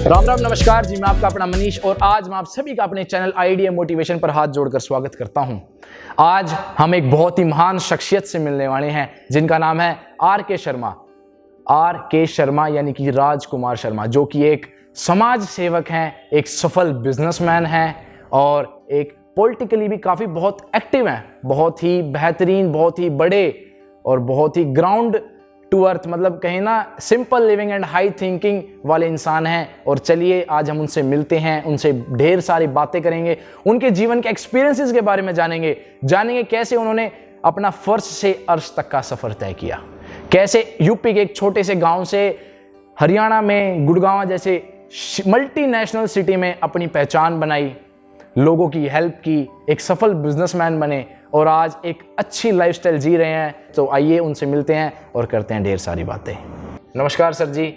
राम राम नमस्कार जी, मैं आपका अपना मनीष और आज मैं आप सभी का अपने चैनल आईडिया मोटिवेशन पर हाथ जोड़कर स्वागत करता हूं। आज हम एक बहुत ही महान शख्सियत से मिलने वाले हैं जिनका नाम है R.K. शर्मा। R.K. शर्मा यानी कि राजकुमार शर्मा, जो कि एक समाज सेवक हैं, एक सफल बिजनेसमैन हैं और एक पॉलिटिकली भी काफ़ी बहुत एक्टिव हैं। बहुत ही बेहतरीन, बहुत ही बड़े और बहुत ही ग्राउंड टू अर्थ, मतलब कहीं ना simple living and high thinking वाले इंसान हैं। और चलिए आज हम उनसे मिलते हैं, उनसे ढेर सारी बातें करेंगे, उनके जीवन के एक्सपीरियंसेस के बारे में जानेंगे कैसे उन्होंने अपना फर्श से अर्श तक का सफ़र तय किया, कैसे यूपी के एक छोटे से गांव से हरियाणा में गुड़गांव जैसे मल्टीनेशनल सिटी में अपनी पहचान बनाई, लोगों की हेल्प की, एक सफल बिजनेसमैन बने और आज एक अच्छी लाइफस्टाइल जी रहे हैं। तो आइए उनसे मिलते हैं और करते हैं ढेर सारी बातें। नमस्कार सर जी,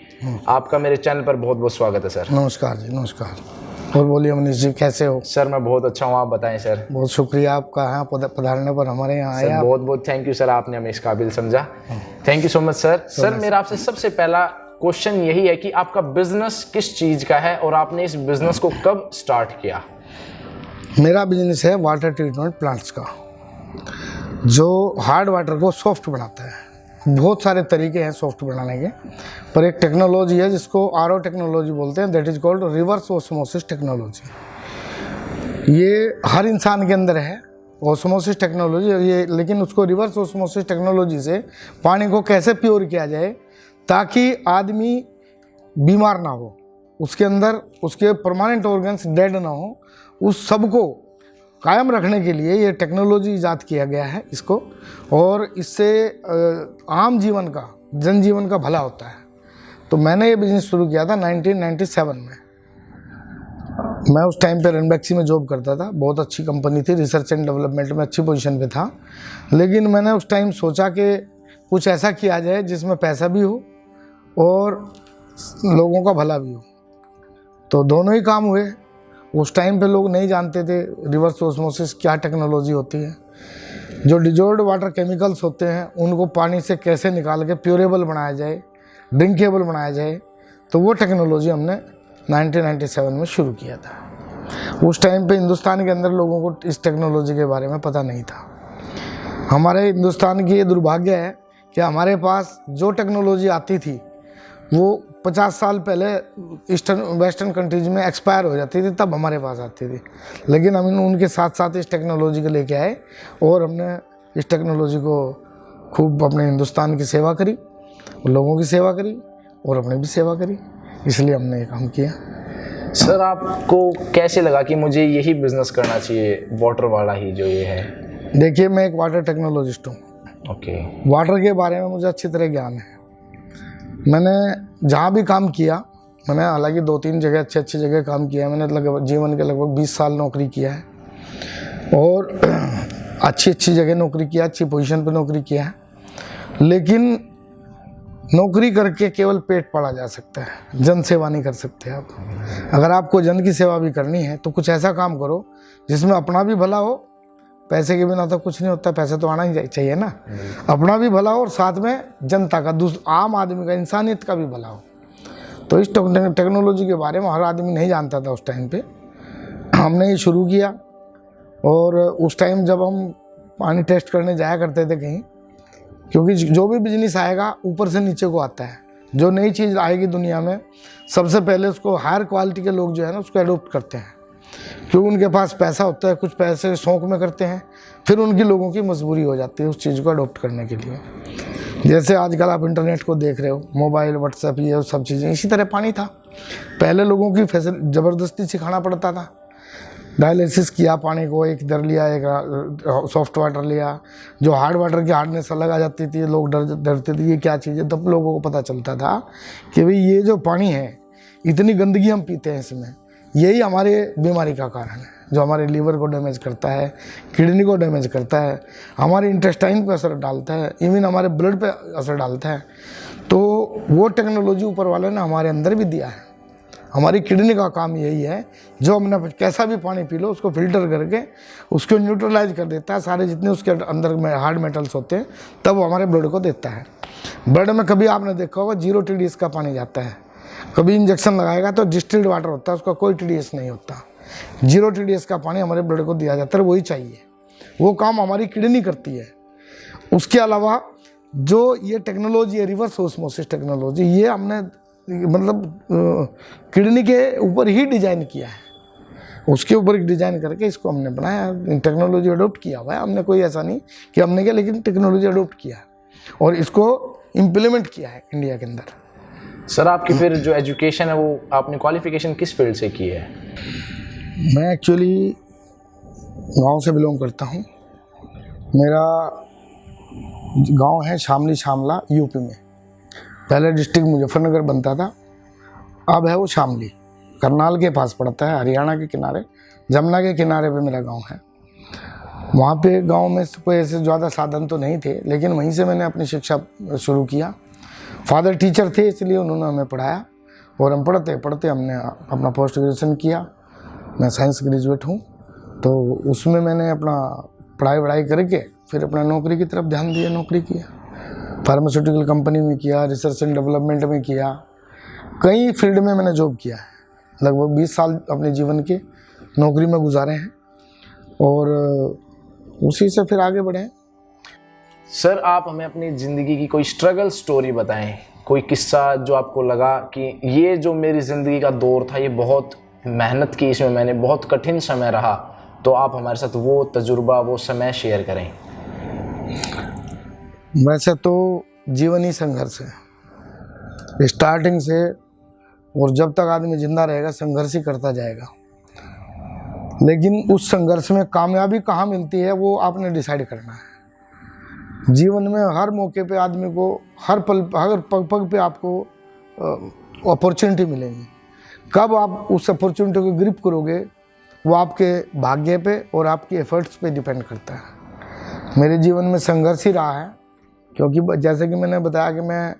आपका मेरे चैनल पर बहुत बहुत स्वागत है सर। नमस्कार जी, नमस्कार। और बोलिए मनीष जी, कैसे हो? सर मैं बहुत अच्छा हूँ, आप बताएं सर। बहुत शुक्रिया आपका यहाँ पधारने पर, हमारे यहाँ आए। बहुत बहुत थैंक यू सर, आपने हमें इस काबिल समझा। Thank you so much sir. Sir मेरा आपसे सबसे पहला क्वेश्चन यही है कि आपका बिजनेस किस चीज़ का है और आपने इस बिजनेस को कब स्टार्ट किया? मेरा बिजनेस है वाटर ट्रीटमेंट प्लांट्स का, जो हार्ड वाटर को सॉफ्ट बनाता है। बहुत सारे तरीके हैं सॉफ्ट बनाने के, पर एक टेक्नोलॉजी है जिसको RO टेक्नोलॉजी बोलते हैं, that is called reverse osmosis technology. ये हर इंसान के अंदर है ऑस्मोसिस टेक्नोलॉजी ये, लेकिन उसको रिवर्स ऑस्मोसिस टेक्नोलॉजी से पानी को कैसे प्योर किया जाए ताकि आदमी बीमार ना हो, उसके अंदर उसके परमानेंट ऑर्गन्स डेड ना हो, उस सब को कायम रखने के लिए ये टेक्नोलॉजी ईजाद किया गया है इसको। और इससे आम जीवन का, जनजीवन का भला होता है। तो मैंने ये बिज़नेस शुरू किया था 1997 में। मैं उस टाइम पे रनबैक्सी में जॉब करता था, बहुत अच्छी कंपनी थी, रिसर्च एंड डेवलपमेंट में अच्छी पोजीशन पे था। लेकिन मैंने उस टाइम सोचा कि कुछ ऐसा किया जाए जिसमें पैसा भी हो और लोगों का भला भी हो। तो दोनों ही काम हुए। उस टाइम पे लोग नहीं जानते थे रिवर्स ऑस्मोसिस क्या टेक्नोलॉजी होती है। जो डिजॉल्व्ड वाटर केमिकल्स होते हैं उनको पानी से कैसे निकाल के प्योरेबल बनाया जाए, ड्रिंकेबल बनाया जाए, तो वो टेक्नोलॉजी हमने 1997 में शुरू किया था। उस टाइम पे हिंदुस्तान के अंदर लोगों को इस टेक्नोलॉजी के बारे में पता नहीं था। हमारे हिंदुस्तान की ये दुर्भाग्य है कि हमारे पास जो टेक्नोलॉजी आती थी वो 50 साल पहले ईस्टर्न वेस्टर्न कंट्रीज में एक्सपायर हो जाती थी, तब हमारे पास आती थी। लेकिन हम उनके साथ साथ इस टेक्नोलॉजी को लेके आए और हमने इस टेक्नोलॉजी को खूब अपने हिंदुस्तान की सेवा करी, लोगों की सेवा करी और अपने भी सेवा करी, इसलिए हमने ये काम किया। सर आपको कैसे लगा कि मुझे यही बिजनेस करना चाहिए, वाटर वाला ही जो ये है? देखिए, मैं एक वाटर टेक्नोलॉजिस्ट हूँ। ओके। वाटर के बारे में मुझे अच्छी तरह ज्ञान है। मैंने जहाँ भी काम किया, मैंने हालांकि 2-3 जगह अच्छी जगह काम किया है। मैंने लगभग जीवन के लगभग 20 साल नौकरी किया है और अच्छी जगह नौकरी किया, अच्छी पोजीशन पे नौकरी किया है। लेकिन नौकरी करके केवल पेट पाला जा सकता है, जन सेवा नहीं कर सकते आप। अगर आपको जन की सेवा भी करनी है तो कुछ ऐसा काम करो जिसमें अपना भी भला हो। पैसे के बिना तो कुछ नहीं होता, पैसे तो आना ही चाहिए ना। अपना भी भला हो और साथ में जनता का, आम आदमी का, इंसानियत का भी भला हो। तो इस टेक्नोलॉजी के बारे में हर आदमी नहीं जानता था उस टाइम पे। हमने ये शुरू किया और उस टाइम जब हम पानी टेस्ट करने जाया करते थे कहीं, क्योंकि जो भी बिजनेस आएगा ऊपर से नीचे को आता है। जो नई चीज़ आएगी दुनिया में, सबसे पहले उसको हायर क्वालिटी के लोग जो है ना उसको एडोप्ट करते हैं, क्योंकि उनके पास पैसा होता है, कुछ पैसे शौक में करते हैं, फिर उनकी लोगों की मजबूरी हो जाती है उस चीज़ को अडोप्ट करने के लिए। जैसे आजकल आप इंटरनेट को देख रहे हो, मोबाइल, व्हाट्सएप, ये सब चीज़ें, इसी तरह पानी था। पहले लोगों की ज़बरदस्ती सिखाना पड़ता था। डायलिसिस किया, पानी को एक इधर लिया, एक सॉफ्ट वाटर लिया, जो हार्ड वाटर की हार्डनेस अलग आ जाती थी, लोग डरते थे ये क्या चीज़ है। तब लोगों को पता चलता था कि भाई ये जो पानी है, इतनी गंदगी हम पीते हैं इसमें, यही हमारे बीमारी का कारण है, जो हमारे लीवर को डैमेज करता है, किडनी को डैमेज करता है, हमारे इंटेस्टाइन पर असर डालता है, इवन हमारे ब्लड पे असर डालता है। तो वो टेक्नोलॉजी ऊपर वाले ने हमारे अंदर भी दिया है। हमारी किडनी का काम यही है, जो हमने कैसा भी पानी पी लो उसको फिल्टर करके उसको न्यूट्रलाइज कर देता है, सारे जितने उसके अंदर में हार्ड मेटल्स होते हैं, तब वो हमारे ब्लड को देता है। ब्लड में कभी आपने देखा होगा 0 TDS का पानी जाता है, कभी इंजेक्शन लगाएगा तो डिस्टिल्ड वाटर होता है, उसका कोई TDS नहीं होता। 0 TDS का पानी हमारे ब्लड को दिया जाता है, वही चाहिए। वो काम हमारी किडनी करती है। उसके अलावा जो ये टेक्नोलॉजी है रिवर्स ऑस्मोसिस टेक्नोलॉजी, ये हमने मतलब किडनी के ऊपर ही डिज़ाइन किया है। उसके ऊपर डिज़ाइन करके इसको हमने बनाया, टेक्नोलॉजी अडोप्ट किया हुआ है हमने। कोई ऐसा नहीं कि हमने किया, लेकिन टेक्नोलॉजी अडोप्ट किया है और इसको इम्प्लीमेंट किया है इंडिया के अंदर। सर आपकी फिर जो एजुकेशन है वो आपने क्वालिफिकेशन किस फील्ड से की है? मैं एक्चुअली गांव से बिलोंग करता हूं। मेरा गांव है शामली शामला, यूपी में। पहले डिस्ट्रिक्ट मुजफ्फरनगर बनता था, अब है वो शामली, करनाल के पास पड़ता है, हरियाणा के किनारे, जमुना के किनारे पे मेरा गांव है। वहाँ पे गांव में कोई ऐसे ज़्यादा साधन तो नहीं थे, लेकिन वहीं से मैंने अपनी शिक्षा शुरू किया। फादर टीचर थे, इसलिए उन्होंने हमें पढ़ाया और हम पढ़ते पढ़ते हमने अपना पोस्ट ग्रेजुएशन किया। मैं साइंस ग्रेजुएट हूँ, तो उसमें मैंने अपना पढ़ाई करके फिर अपना नौकरी की तरफ ध्यान दिया। नौकरी किया, फार्मास्यूटिकल कंपनी में किया, रिसर्च एंड डेवलपमेंट में किया, कई फील्ड में मैंने जॉब किया है। लगभग 20 साल अपने जीवन के नौकरी में गुजारे हैं और उसी से फिर आगे बढ़े हैं। सर आप हमें अपनी ज़िंदगी की कोई स्ट्रगल स्टोरी बताएं, कोई किस्सा जो आपको लगा कि ये जो मेरी ज़िंदगी का दौर था ये बहुत मेहनत की, इसमें मैंने बहुत कठिन समय रहा, तो आप हमारे साथ वो तजुर्बा, वो समय शेयर करें। वैसे तो जीवन ही संघर्ष है, स्टार्टिंग से, और जब तक आदमी जिंदा रहेगा संघर्ष ही करता जाएगा। लेकिन उस संघर्ष में कामयाबी कहाँ मिलती है वो आपने डिसाइड करना है। जीवन में हर मौके पे आदमी को, हर पग पे आपको अपॉर्चुनिटी मिलेंगी। कब आप उस अपॉर्चुनिटी को ग्रिप करोगे वो आपके भाग्य पे और आपकी एफर्ट्स पे डिपेंड करता है। मेरे जीवन में संघर्ष ही रहा है, क्योंकि जैसे कि मैंने बताया कि मैं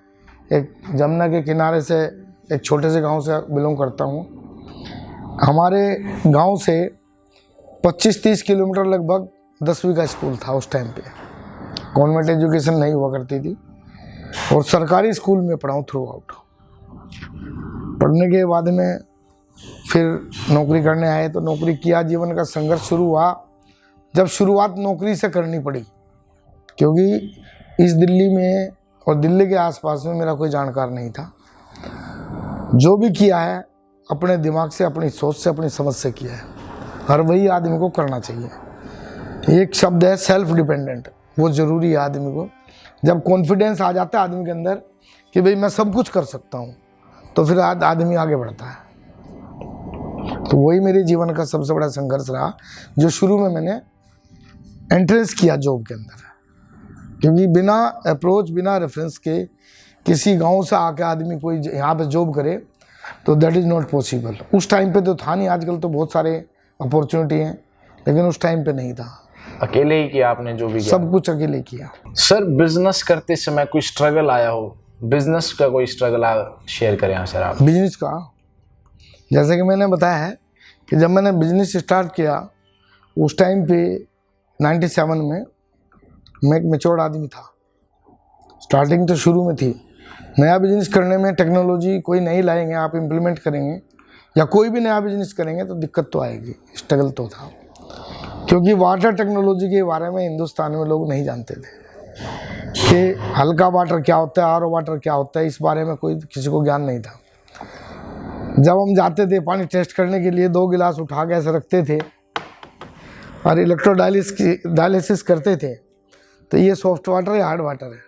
एक जमुना के किनारे से एक छोटे से गांव से बिलोंग करता हूं। हमारे गांव से 25-30 किलोमीटर लगभग 10वीं का स्कूल था उस टाइम पे। कॉन्वेंट एजुकेशन नहीं हुआ करती थी और सरकारी स्कूल में पढ़ा हूँ थ्रू आउट। पढ़ने के बाद में फिर नौकरी करने आए तो नौकरी किया। जीवन का संघर्ष शुरू हुआ जब शुरुआत नौकरी से करनी पड़ी, क्योंकि इस दिल्ली में और दिल्ली के आसपास में मेरा कोई जानकार नहीं था। जो भी किया है अपने दिमाग से, अपनी सोच से, अपनी समझ से किया है, हर वही आदमी को करना चाहिए। एक शब्द है सेल्फ डिपेंडेंट, वो ज़रूरी है आदमी को। जब कॉन्फिडेंस आ जाता है आदमी के अंदर कि भाई मैं सब कुछ कर सकता हूँ, तो फिर आदमी आगे बढ़ता है। तो वही मेरे जीवन का सबसे बड़ा संघर्ष रहा, जो शुरू में मैंने एंट्रेंस किया जॉब के अंदर। क्योंकि बिना अप्रोच, बिना रेफरेंस के किसी गांव से आके आदमी कोई यहाँ पे जॉब करे तो दैट इज़ नॉट पॉसिबल। उस टाइम पे तो था नहीं, आजकल तो बहुत सारे अपॉर्चुनिटी हैं, लेकिन उस टाइम पे नहीं था। अकेले ही किया आपने जो भी किया? सब कुछ अकेले किया। सर बिजनेस करते समय कोई स्ट्रगल आया हो, बिजनेस का कोई स्ट्रगल आया, शेयर करें यहाँ सर आप। बिजनेस का, जैसे कि मैंने बताया है कि जब मैंने बिजनेस स्टार्ट किया उस टाइम पे 97 में मैं एक मैच्योर्ड आदमी था। स्टार्टिंग तो शुरू में थी। नया बिजनेस करने में टेक्नोलॉजी कोई नहीं लाएंगे, आप इम्प्लीमेंट करेंगे या कोई भी नया बिजनेस करेंगे तो दिक्कत तो आएगी, स्ट्रगल तो था। क्योंकि वाटर टेक्नोलॉजी के बारे में हिंदुस्तान में लोग नहीं जानते थे कि हल्का वाटर क्या होता है, आरओ वाटर क्या होता है, इस बारे में कोई किसी को ज्ञान नहीं था। जब हम जाते थे पानी टेस्ट करने के लिए 2 गिलास उठा के ऐसे रखते थे और डायलिसिस करते थे, तो ये सॉफ्ट वाटर है, हार्ड वाटर है।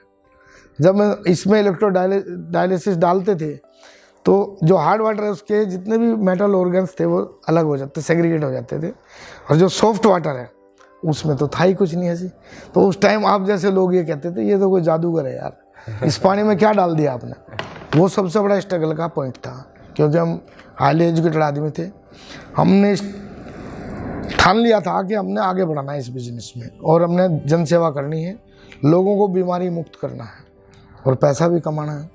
जब मैं इसमें डायलिसिस डालते थे तो जो हार्ड वाटर है उसके जितने भी मेटल ऑर्गन्स थे वो अलग हो जाते, सेग्रीगेट हो जाते थे, और जो सॉफ्ट वाटर है उसमें तो था ही कुछ नहीं ऐसी। तो उस टाइम आप जैसे लोग ये कहते थे ये तो कोई जादूगर है यार, इस पानी में क्या डाल दिया आपने। वो सबसे बड़ा स्ट्रगल का पॉइंट था, क्योंकि हम हाईली एजुकेटेड आदमी थे। हमने ठान लिया था कि हमने आगे बढ़ाना है इस बिजनेस में और हमने जन सेवा करनी है, लोगों को बीमारी मुक्त करना है और पैसा भी कमाना है।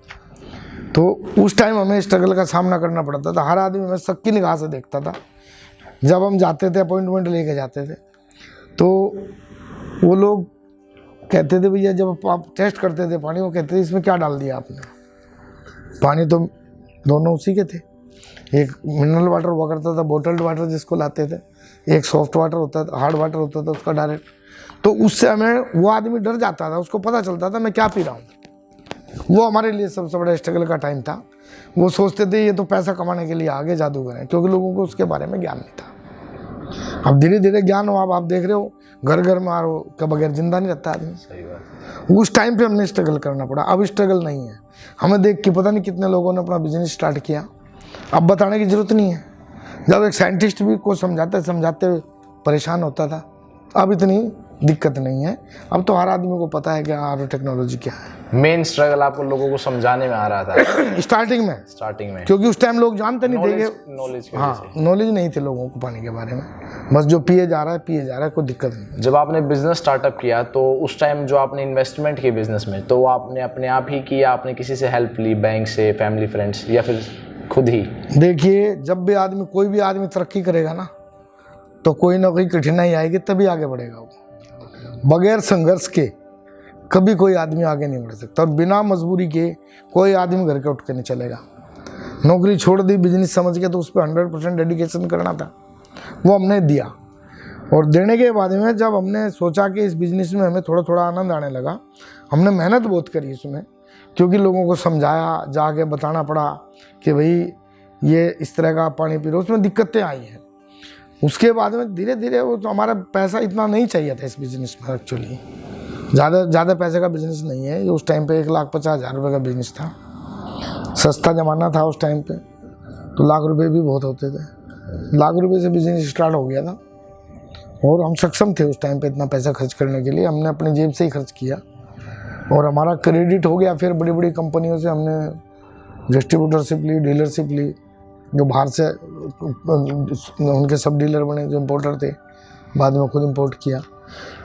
तो उस टाइम हमें स्ट्रगल का सामना करना पड़ता था। हर आदमी मैं सबकी निगाह से देखता था। जब हम जाते थे अपॉइंटमेंट लेके जाते थे तो वो लोग कहते थे भैया, जब आप टेस्ट करते थे पानी, वो कहते थे इसमें क्या डाल दिया आपने, पानी तो दोनों उसी के थे। एक मिनरल वाटर हुआ करता था, बोटल्ड वाटर जिसको लाते थे, एक सॉफ्ट वाटर होता था, हार्ड वाटर होता था उसका डायरेक्ट। तो उससे हमें वो आदमी डर जाता था, उसको पता चलता था मैं क्या पी रहा हूँ। वो हमारे लिए सबसे बड़ा स्ट्रगल का टाइम था। वो सोचते थे ये तो पैसा कमाने के लिए आगे जादूगर है, क्योंकि लोगों को उसके बारे में ज्ञान नहीं था। अब धीरे धीरे ज्ञान हो, अब आप देख रहे हो घर घर में आरो के बगैर जिंदा नहीं रहता आदमी। सही बात। उस टाइम पे हमने स्ट्रगल करना पड़ा, अब स्ट्रगल नहीं है। हमें देख के पता नहीं कितने लोगों ने अपना बिजनेस स्टार्ट किया, अब बताने की जरूरत नहीं है। जब एक साइंटिस्ट भी को समझाते हुए परेशान होता था, अब इतनी दिक्कत नहीं है। अब तो हर आदमी को पता है कि आरो टेक्नोलॉजी क्या है। मेन स्ट्रगल आपको लोगों को समझाने में आ रहा था स्टार्टिंग में, क्योंकि उस टाइम लोग जानते नहीं थे कि नॉलेज नॉलेज नहीं थे लोगों को पानी के बारे में। बस जो पिए जा रहा है कोई दिक्कत नहीं। जब आपने बिजनेस स्टार्टअप किया तो उस टाइम जो आपने इन्वेस्टमेंट की बिजनेस में, तो वो आपने अपने आप ही किया, आपने किसी से हेल्प ली, बैंक से, फैमिली, फ्रेंड्स, या फिर खुद ही? देखिए, जब भी कोई भी आदमी तरक्की करेगा ना, तो कोई ना कोई कठिनाई आएगी तभी आगे बढ़ेगा वो। बगैर संघर्ष के कभी कोई आदमी आगे नहीं बढ़ सकता, और बिना मजबूरी के कोई आदमी घर के उठ के नहीं चलेगा। नौकरी छोड़ दी बिजनेस समझ के, तो उस पर 100% डेडिकेशन करना था, वो हमने दिया। और देने के बाद में जब हमने सोचा कि इस बिजनेस में हमें थोड़ा थोड़ा आनंद आने लगा, हमने मेहनत बहुत करी इसमें, क्योंकि लोगों को समझाया, जाके बताना पड़ा कि भाई ये इस तरह का पानी पी रहे हो, उसमें दिक्कतें आई हैं। उसके बाद में धीरे धीरे वो तो हमारा पैसा इतना नहीं चाहिए था इस बिज़नेस में। एक्चुअली ज़्यादा पैसे का बिज़नेस नहीं है ये। उस टाइम पे 1,50,000 रुपये का बिज़नेस था, सस्ता ज़माना था उस टाइम पे, तो लाख रुपए भी बहुत होते थे। लाख रुपए से बिज़नेस स्टार्ट हो गया था, और हम सक्षम थे उस टाइम पे इतना पैसा खर्च करने के लिए। हमने अपने जेब से ही खर्च किया, और हमारा क्रेडिट हो गया। फिर बड़ी बड़ी कंपनियों से हमने डिस्ट्रीब्यूटरशिप ली, डीलरशिप ली, जो बाहर से उनके सब डीलर बने, जो इम्पोर्टर थे, बाद में खुद इम्पोर्ट किया।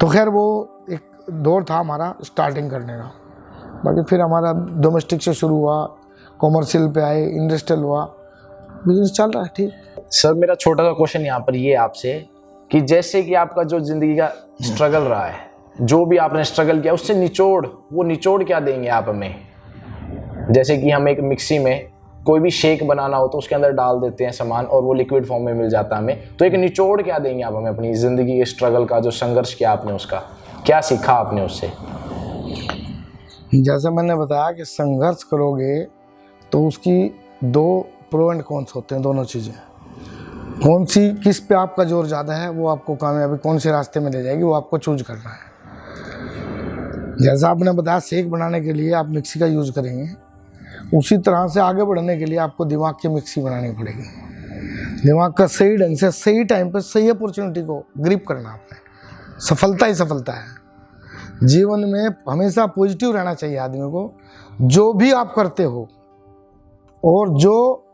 तो खैर वो एक दौर था हमारा स्टार्टिंग करने का। बाकी फिर हमारा डोमेस्टिक से शुरू हुआ, कॉमर्शियल पे आए, इंडस्ट्रियल हुआ, बिजनेस चल रहा है ठीक। सर, मेरा छोटा सा क्वेश्चन यहाँ पर ये आपसे, कि जैसे कि आपका जो ज़िंदगी का स्ट्रगल रहा है, जो भी आपने स्ट्रगल किया, उससे निचोड़ क्या देंगे आप हमें? जैसे कि हम एक मिक्सी में कोई भी शेक बनाना हो तो उसके अंदर डाल देते हैं सामान, और वो लिक्विड फॉर्म में मिल जाता है हमें, तो एक निचोड़ क्या देंगे आप हमें अपनी ज़िंदगी के स्ट्रगल का, जो संघर्ष किया आपने, उसका क्या सीखा आपने उससे? जैसे मैंने बताया कि संघर्ष करोगे तो उसकी 2 प्रो एंड कॉन्स होते हैं, दोनों चीज़ें। कौन सी, किस पे आपका जोर ज़्यादा है, वो आपको कामयाबी कौन से रास्ते में ले जाएगी, वो आपको चूज करना है। जैसा आपने बताया शेक बनाने के लिए आप मिक्सी का यूज़ करेंगे, उसी तरह से आगे बढ़ने के लिए आपको दिमाग की मिक्सी बनानी पड़ेगी। दिमाग का सही ढंग से, सही टाइम पर, सही अपॉर्चुनिटी को ग्रिप करना आपने। सफलता ही सफलता है। जीवन में हमेशा पॉजिटिव रहना चाहिए आदमी को। जो भी आप करते हो, और जो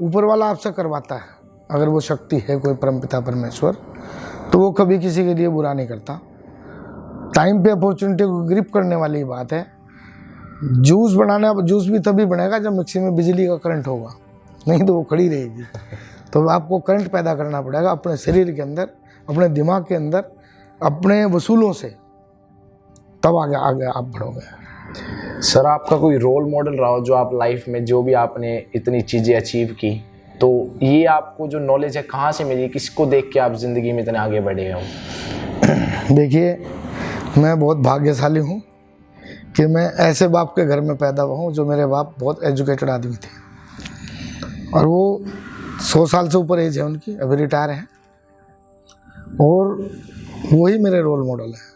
ऊपर वाला आपसे करवाता है, अगर वो शक्ति है कोई परमपिता परमेश्वर, तो वो कभी किसी के लिए बुरा नहीं करता। टाइम पे अपॉर्चुनिटी को ग्रिप करने वाली बात है। जूस भी तभी बनेगा जब मिक्सी में बिजली का करंट होगा, नहीं तो वो खड़ी रहेगी। तो आपको करंट पैदा करना पड़ेगा अपने शरीर के अंदर, अपने दिमाग के अंदर, अपने वसूलों से, तब आगे आप बढ़ोगे। सर, आपका कोई रोल मॉडल रहा हो जो आप लाइफ में, जो भी आपने इतनी चीज़ें अचीव की, तो ये आपको जो नॉलेज है कहाँ से मिली, किसको देख के आप ज़िंदगी में इतने आगे बढ़े हो? देखिए, मैं बहुत भाग्यशाली हूँ कि मैं ऐसे बाप के घर में पैदा हुआ हूँ, जो मेरे बाप बहुत एजुकेटेड आदमी थे, और वो 100 साल से ऊपर एज है उनकी, अभी रिटायर हैं, और वही मेरे रोल मॉडल है।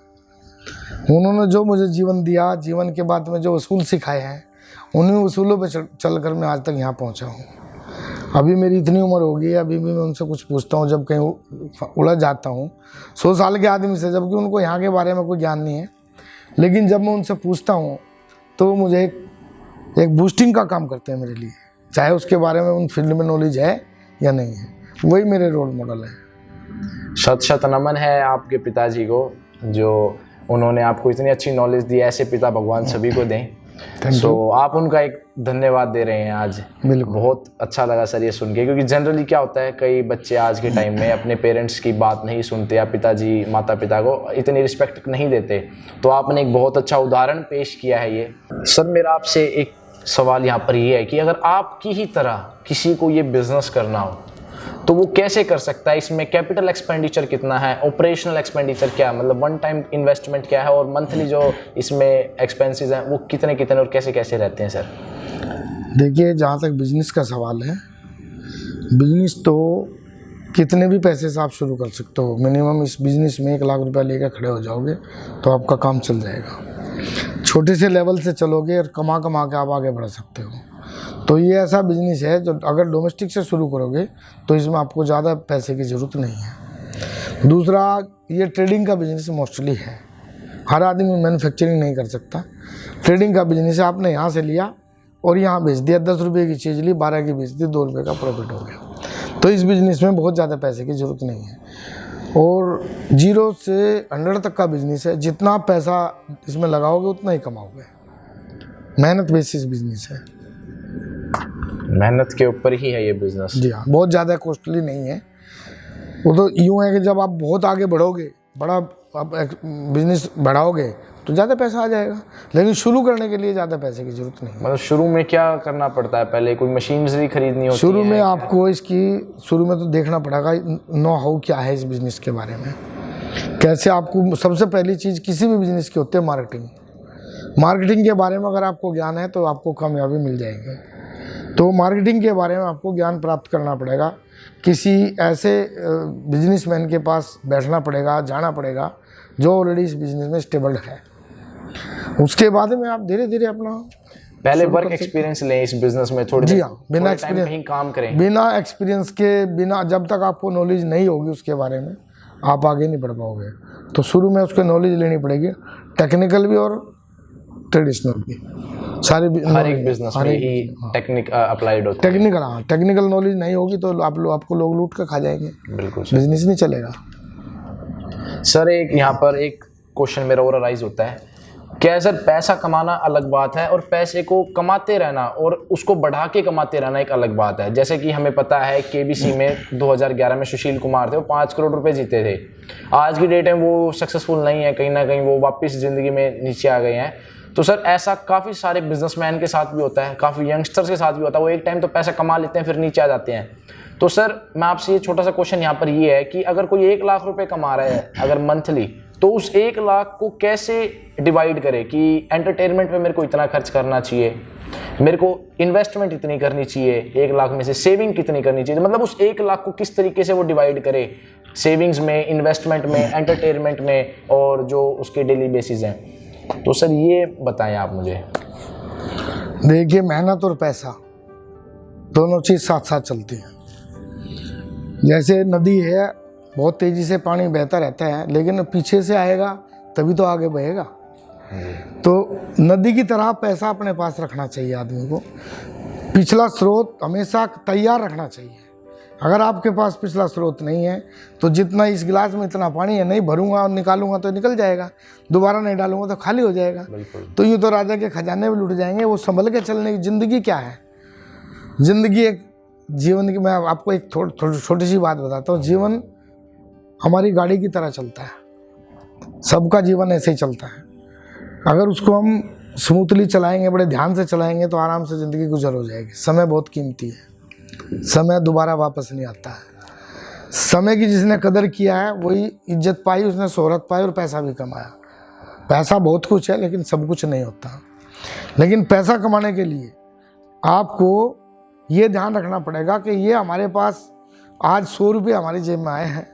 उन्होंने जो मुझे जीवन दिया, जीवन के बाद में जो उसूल सिखाए हैं, उन्हीं उसूलों पे चल कर मैं आज तक यहाँ पहुँचा हूँ। अभी मेरी इतनी उम्र हो गई, अभी भी मैं उनसे कुछ पूछता हूँ जब कहीं उलझ जाता हूँ 100 साल के आदमी से, जबकि उनको यहाँ के बारे में कोई ज्ञान नहीं है, लेकिन जब मैं उनसे पूछता हूँ तो मुझे एक बूस्टिंग का काम करते हैं मेरे लिए, चाहे उसके बारे में उन फील्ड में नॉलेज है या नहीं है। वही मेरे रोल मॉडल है। शत नमन है आपके पिताजी को, जो उन्होंने आपको इतनी अच्छी नॉलेज दी। ऐसे पिता भगवान सभी को दें। तो आप उनका एक धन्यवाद दे रहे हैं आज। बिल्कुल, बहुत अच्छा लगा सर ये सुन के, क्योंकि जनरली क्या होता है, कई बच्चे आज के टाइम में अपने पेरेंट्स की बात नहीं सुनते, या पिताजी माता पिता को इतनी रिस्पेक्ट नहीं देते। तो आपने एक बहुत अच्छा उदाहरण पेश किया है ये। सर, मेरा आपसे एक सवाल यहाँ पर ये है कि अगर आपकी ही तरह किसी को ये बिजनेस करना हो तो वो कैसे कर सकता है? इसमें कैपिटल एक्सपेंडिचर कितना है, ऑपरेशनल एक्सपेंडिचर क्या है, मतलब वन टाइम इन्वेस्टमेंट क्या है, और मंथली जो इसमें एक्सपेंसेस हैं वो कितने कितने और कैसे कैसे रहते हैं सर? देखिए, जहाँ तक बिजनेस का सवाल है, बिजनेस तो कितने भी पैसे से आप शुरू कर सकते हो। मिनिमम इस बिजनेस में 1 लाख रुपया लेकर खड़े हो जाओगे तो आपका काम चल जाएगा। छोटे से लेवल से चलोगे और कमा कमा के आप आगे बढ़ सकते हो। तो ये ऐसा बिजनेस है जो अगर डोमेस्टिक से शुरू करोगे तो इसमें आपको ज़्यादा पैसे की ज़रूरत नहीं है। दूसरा, ये ट्रेडिंग का बिजनेस मोस्टली है, हर आदमी मैन्युफैक्चरिंग नहीं कर सकता। ट्रेडिंग का बिजनेस है, आपने यहाँ से लिया और यहाँ बेच दिया, 10 रुपये की चीज़ ली, 12 की बेच दी, 2 रुपये का प्रॉफिट हो गया। तो इस बिज़नेस में बहुत ज़्यादा पैसे की ज़रूरत नहीं है। और 0 से 100 तक का बिज़नेस है, जितना पैसा इसमें लगाओगे उतना ही कमाओगे। मेहनत बेसिस बिजनेस है, मेहनत के ऊपर ही है ये बिजनेस। जी हाँ, बहुत ज़्यादा कॉस्टली नहीं है। वो तो यूँ है कि जब आप बहुत आगे बढ़ोगे, बड़ा आप बिजनेस बढ़ाओगे तो ज़्यादा पैसा आ जाएगा, लेकिन शुरू करने के लिए ज़्यादा पैसे की ज़रूरत नहीं है। मतलब शुरू में क्या करना पड़ता है? पहले कोई मशीनरी खरीदनी होती है? शुरू में आपको शुरू में तो देखना पड़ेगा नो हाउ क्या है इस बिज़नेस के बारे में, कैसे आपको। सबसे पहली चीज़ किसी भी बिज़नेस की होती है मार्केटिंग। मार्केटिंग के बारे में अगर आपको ज्ञान है तो आपको कामयाबी मिल जाएगी। तो मार्केटिंग के बारे में आपको ज्ञान प्राप्त करना पड़ेगा, किसी ऐसे बिजनेसमैन के पास बैठना पड़ेगा, जाना पड़ेगा जो ऑलरेडी इस बिज़नेस में स्टेबल है। उसके बाद में आप धीरे धीरे अपना पहले वर्क एक्सपीरियंस लें इस बिजनेस में थोड़ी। जी हाँ, बिना एक्सपीरियंस कहीं काम करें, बिना एक्सपीरियंस के, बिना जब तक आपको नॉलेज नहीं होगी उसके बारे में आप आगे नहीं बढ़ पाओगे। तो शुरू में उसको नॉलेज लेनी पड़ेगी, टेक्निकल भी और ट्रेडिशनल भी। सारे हर एक बिजनेस में ही टेक्निक अप्लाइड होता है। टेक्निकल, हाँ, टेक्निकल नॉलेज नहीं होगी तो आपको लोग लूट कर खा जाएंगे, बिल्कुल बिजनेस नहीं चलेगा। सर एक यहाँ पर एक क्वेश्चन मेरा और अराइज होता है, क्या सर पैसा कमाना अलग बात है और पैसे को कमाते रहना और उसको बढ़ा के कमाते रहना एक अलग बात है? जैसे कि हमें पता है केबीसी में 2011 में सुशील कुमार थे, वो 5 करोड़ रुपए जीते थे। आज की डेट में वो सक्सेसफुल नहीं है, कहीं ना कहीं वो वापस ज़िंदगी में नीचे आ गए हैं। तो सर ऐसा काफ़ी सारे बिजनेसमैन के साथ भी होता है, काफ़ी यंगस्टर्स के साथ भी होता है। वो एक टाइम तो पैसा कमा लेते हैं फिर नीचे आ जाते हैं। तो सर मैं आपसे ये छोटा सा क्वेश्चन यहाँ पर ये है कि अगर कोई 1 लाख रुपए कमा रहा है अगर मंथली, तो उस 1 लाख को कैसे डिवाइड करे कि एंटरटेनमेंट पे मेरे को इतना खर्च करना चाहिए, मेरे को इन्वेस्टमेंट इतनी करनी चाहिए, 1 लाख में से सेविंग कितनी करनी चाहिए, मतलब उस 1 लाख को किस तरीके से वो डिवाइड करे, सेविंग्स में, इन्वेस्टमेंट में, एंटरटेनमेंट में और जो उसके डेली बेसिस हैं। तो सर ये बताएं आप मुझे। देखिए, मेहनत और पैसा दोनों चीज़ साथ साथ चलती हैं। जैसे नदी है, बहुत तेज़ी से पानी बहता रहता है, लेकिन पीछे से आएगा तभी तो आगे बहेगा। तो नदी की तरह पैसा अपने पास रखना चाहिए आदमी को, पिछला स्रोत हमेशा तैयार रखना चाहिए। अगर आपके पास पिछला स्रोत नहीं है तो जितना इस गिलास में इतना पानी है, नहीं भरूंगा और निकालूंगा तो निकल जाएगा, दोबारा नहीं डालूंगा तो खाली हो जाएगा। तो यूँ तो राजा के खजाने भी लूट जाएंगे। वो संभल के चलने की ज़िंदगी क्या है? ज़िंदगी एक जीवन की, मैं आपको एक छोटी सी बात बताता हूँ। जीवन हमारी गाड़ी की तरह चलता है, सबका जीवन ऐसे ही चलता है। अगर उसको हम स्मूथली चलाएंगे, बड़े ध्यान से चलाएंगे तो आराम से ज़िंदगी गुजर हो जाएगी। समय बहुत कीमती है, समय दोबारा वापस नहीं आता है। समय की जिसने कदर किया है वही इज्जत पाई, उसने शोहरत पाई और पैसा भी कमाया। पैसा बहुत कुछ है लेकिन सब कुछ नहीं होता। लेकिन पैसा कमाने के लिए आपको ये ध्यान रखना पड़ेगा कि ये हमारे पास आज 100 रुपये हमारी जेब में आए हैं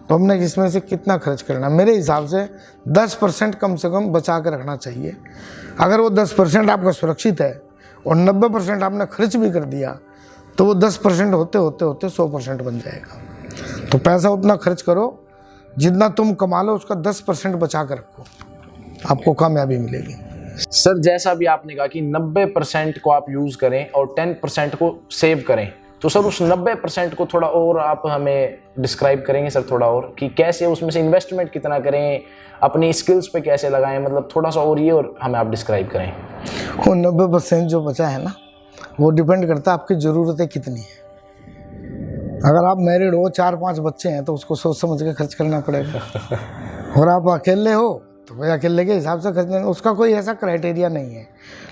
तो हमने इसमें से कितना खर्च करना। मेरे हिसाब से 10% कम से कम बचा कर रखना चाहिए। अगर वो 10% आपका सुरक्षित है और 90% आपने खर्च भी कर दिया तो वो 10% होते होते होते 100% बन जाएगा। तो पैसा उतना खर्च करो जितना तुम कमा लो, उसका 10% बचा कर रखो, आपको कामयाबी मिलेगी। सर जैसा भी आपने कहा कि 90% को आप यूज़ करें और 10% को सेव करें, तो सर उस 90% को थोड़ा और आप हमें डिस्क्राइब करेंगे सर थोड़ा और, कि कैसे उसमें से इन्वेस्टमेंट कितना करें, अपनी स्किल्स पे कैसे लगाएं, मतलब थोड़ा सा और ये और हमें आप डिस्क्राइब करें। वो 90% जो बचा है ना, वो डिपेंड करता है आपकी ज़रूरतें कितनी है। अगर आप मैरिड हो, 4-5 बच्चे हैं तो उसको सोच समझ के खर्च करना पड़ेगा। और आप अकेले हो तो भाई अकेले के हिसाब से खर्चना, उसका कोई ऐसा क्राइटेरिया नहीं है।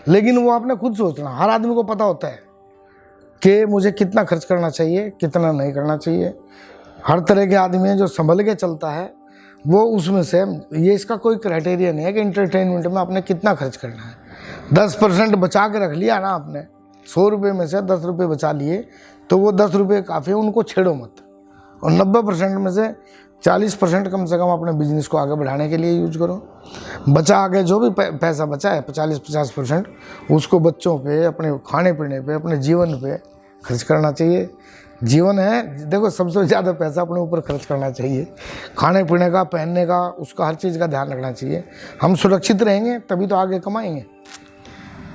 लेकिन वो आपने खुद सोचना, हर आदमी को पता होता है कि मुझे कितना खर्च करना चाहिए, कितना नहीं करना चाहिए। हर तरह के आदमी है जो संभल के चलता है वो उसमें से, ये इसका कोई क्राइटेरिया नहीं है कि इंटरटेनमेंट में आपने कितना खर्च करना है। 10% बचा के रख लिया ना आपने, 100 रुपये में से 10 रुपये बचा लिए तो वो 10 रुपये काफ़ी है, उनको छेड़ो मत। और 90% में से 40% कम से कम अपने बिजनेस को आगे बढ़ाने के लिए यूज करो। बचा आगे जो भी पैसा बचा है 40-50% उसको बच्चों पे, अपने खाने पीने पे, अपने जीवन पे खर्च करना चाहिए। जीवन है, देखो सबसे ज़्यादा पैसा अपने ऊपर खर्च करना चाहिए। खाने पीने का, पहनने का, उसका हर चीज़ का ध्यान रखना चाहिए। हम सुरक्षित रहेंगे तभी तो आगे कमाएंगे।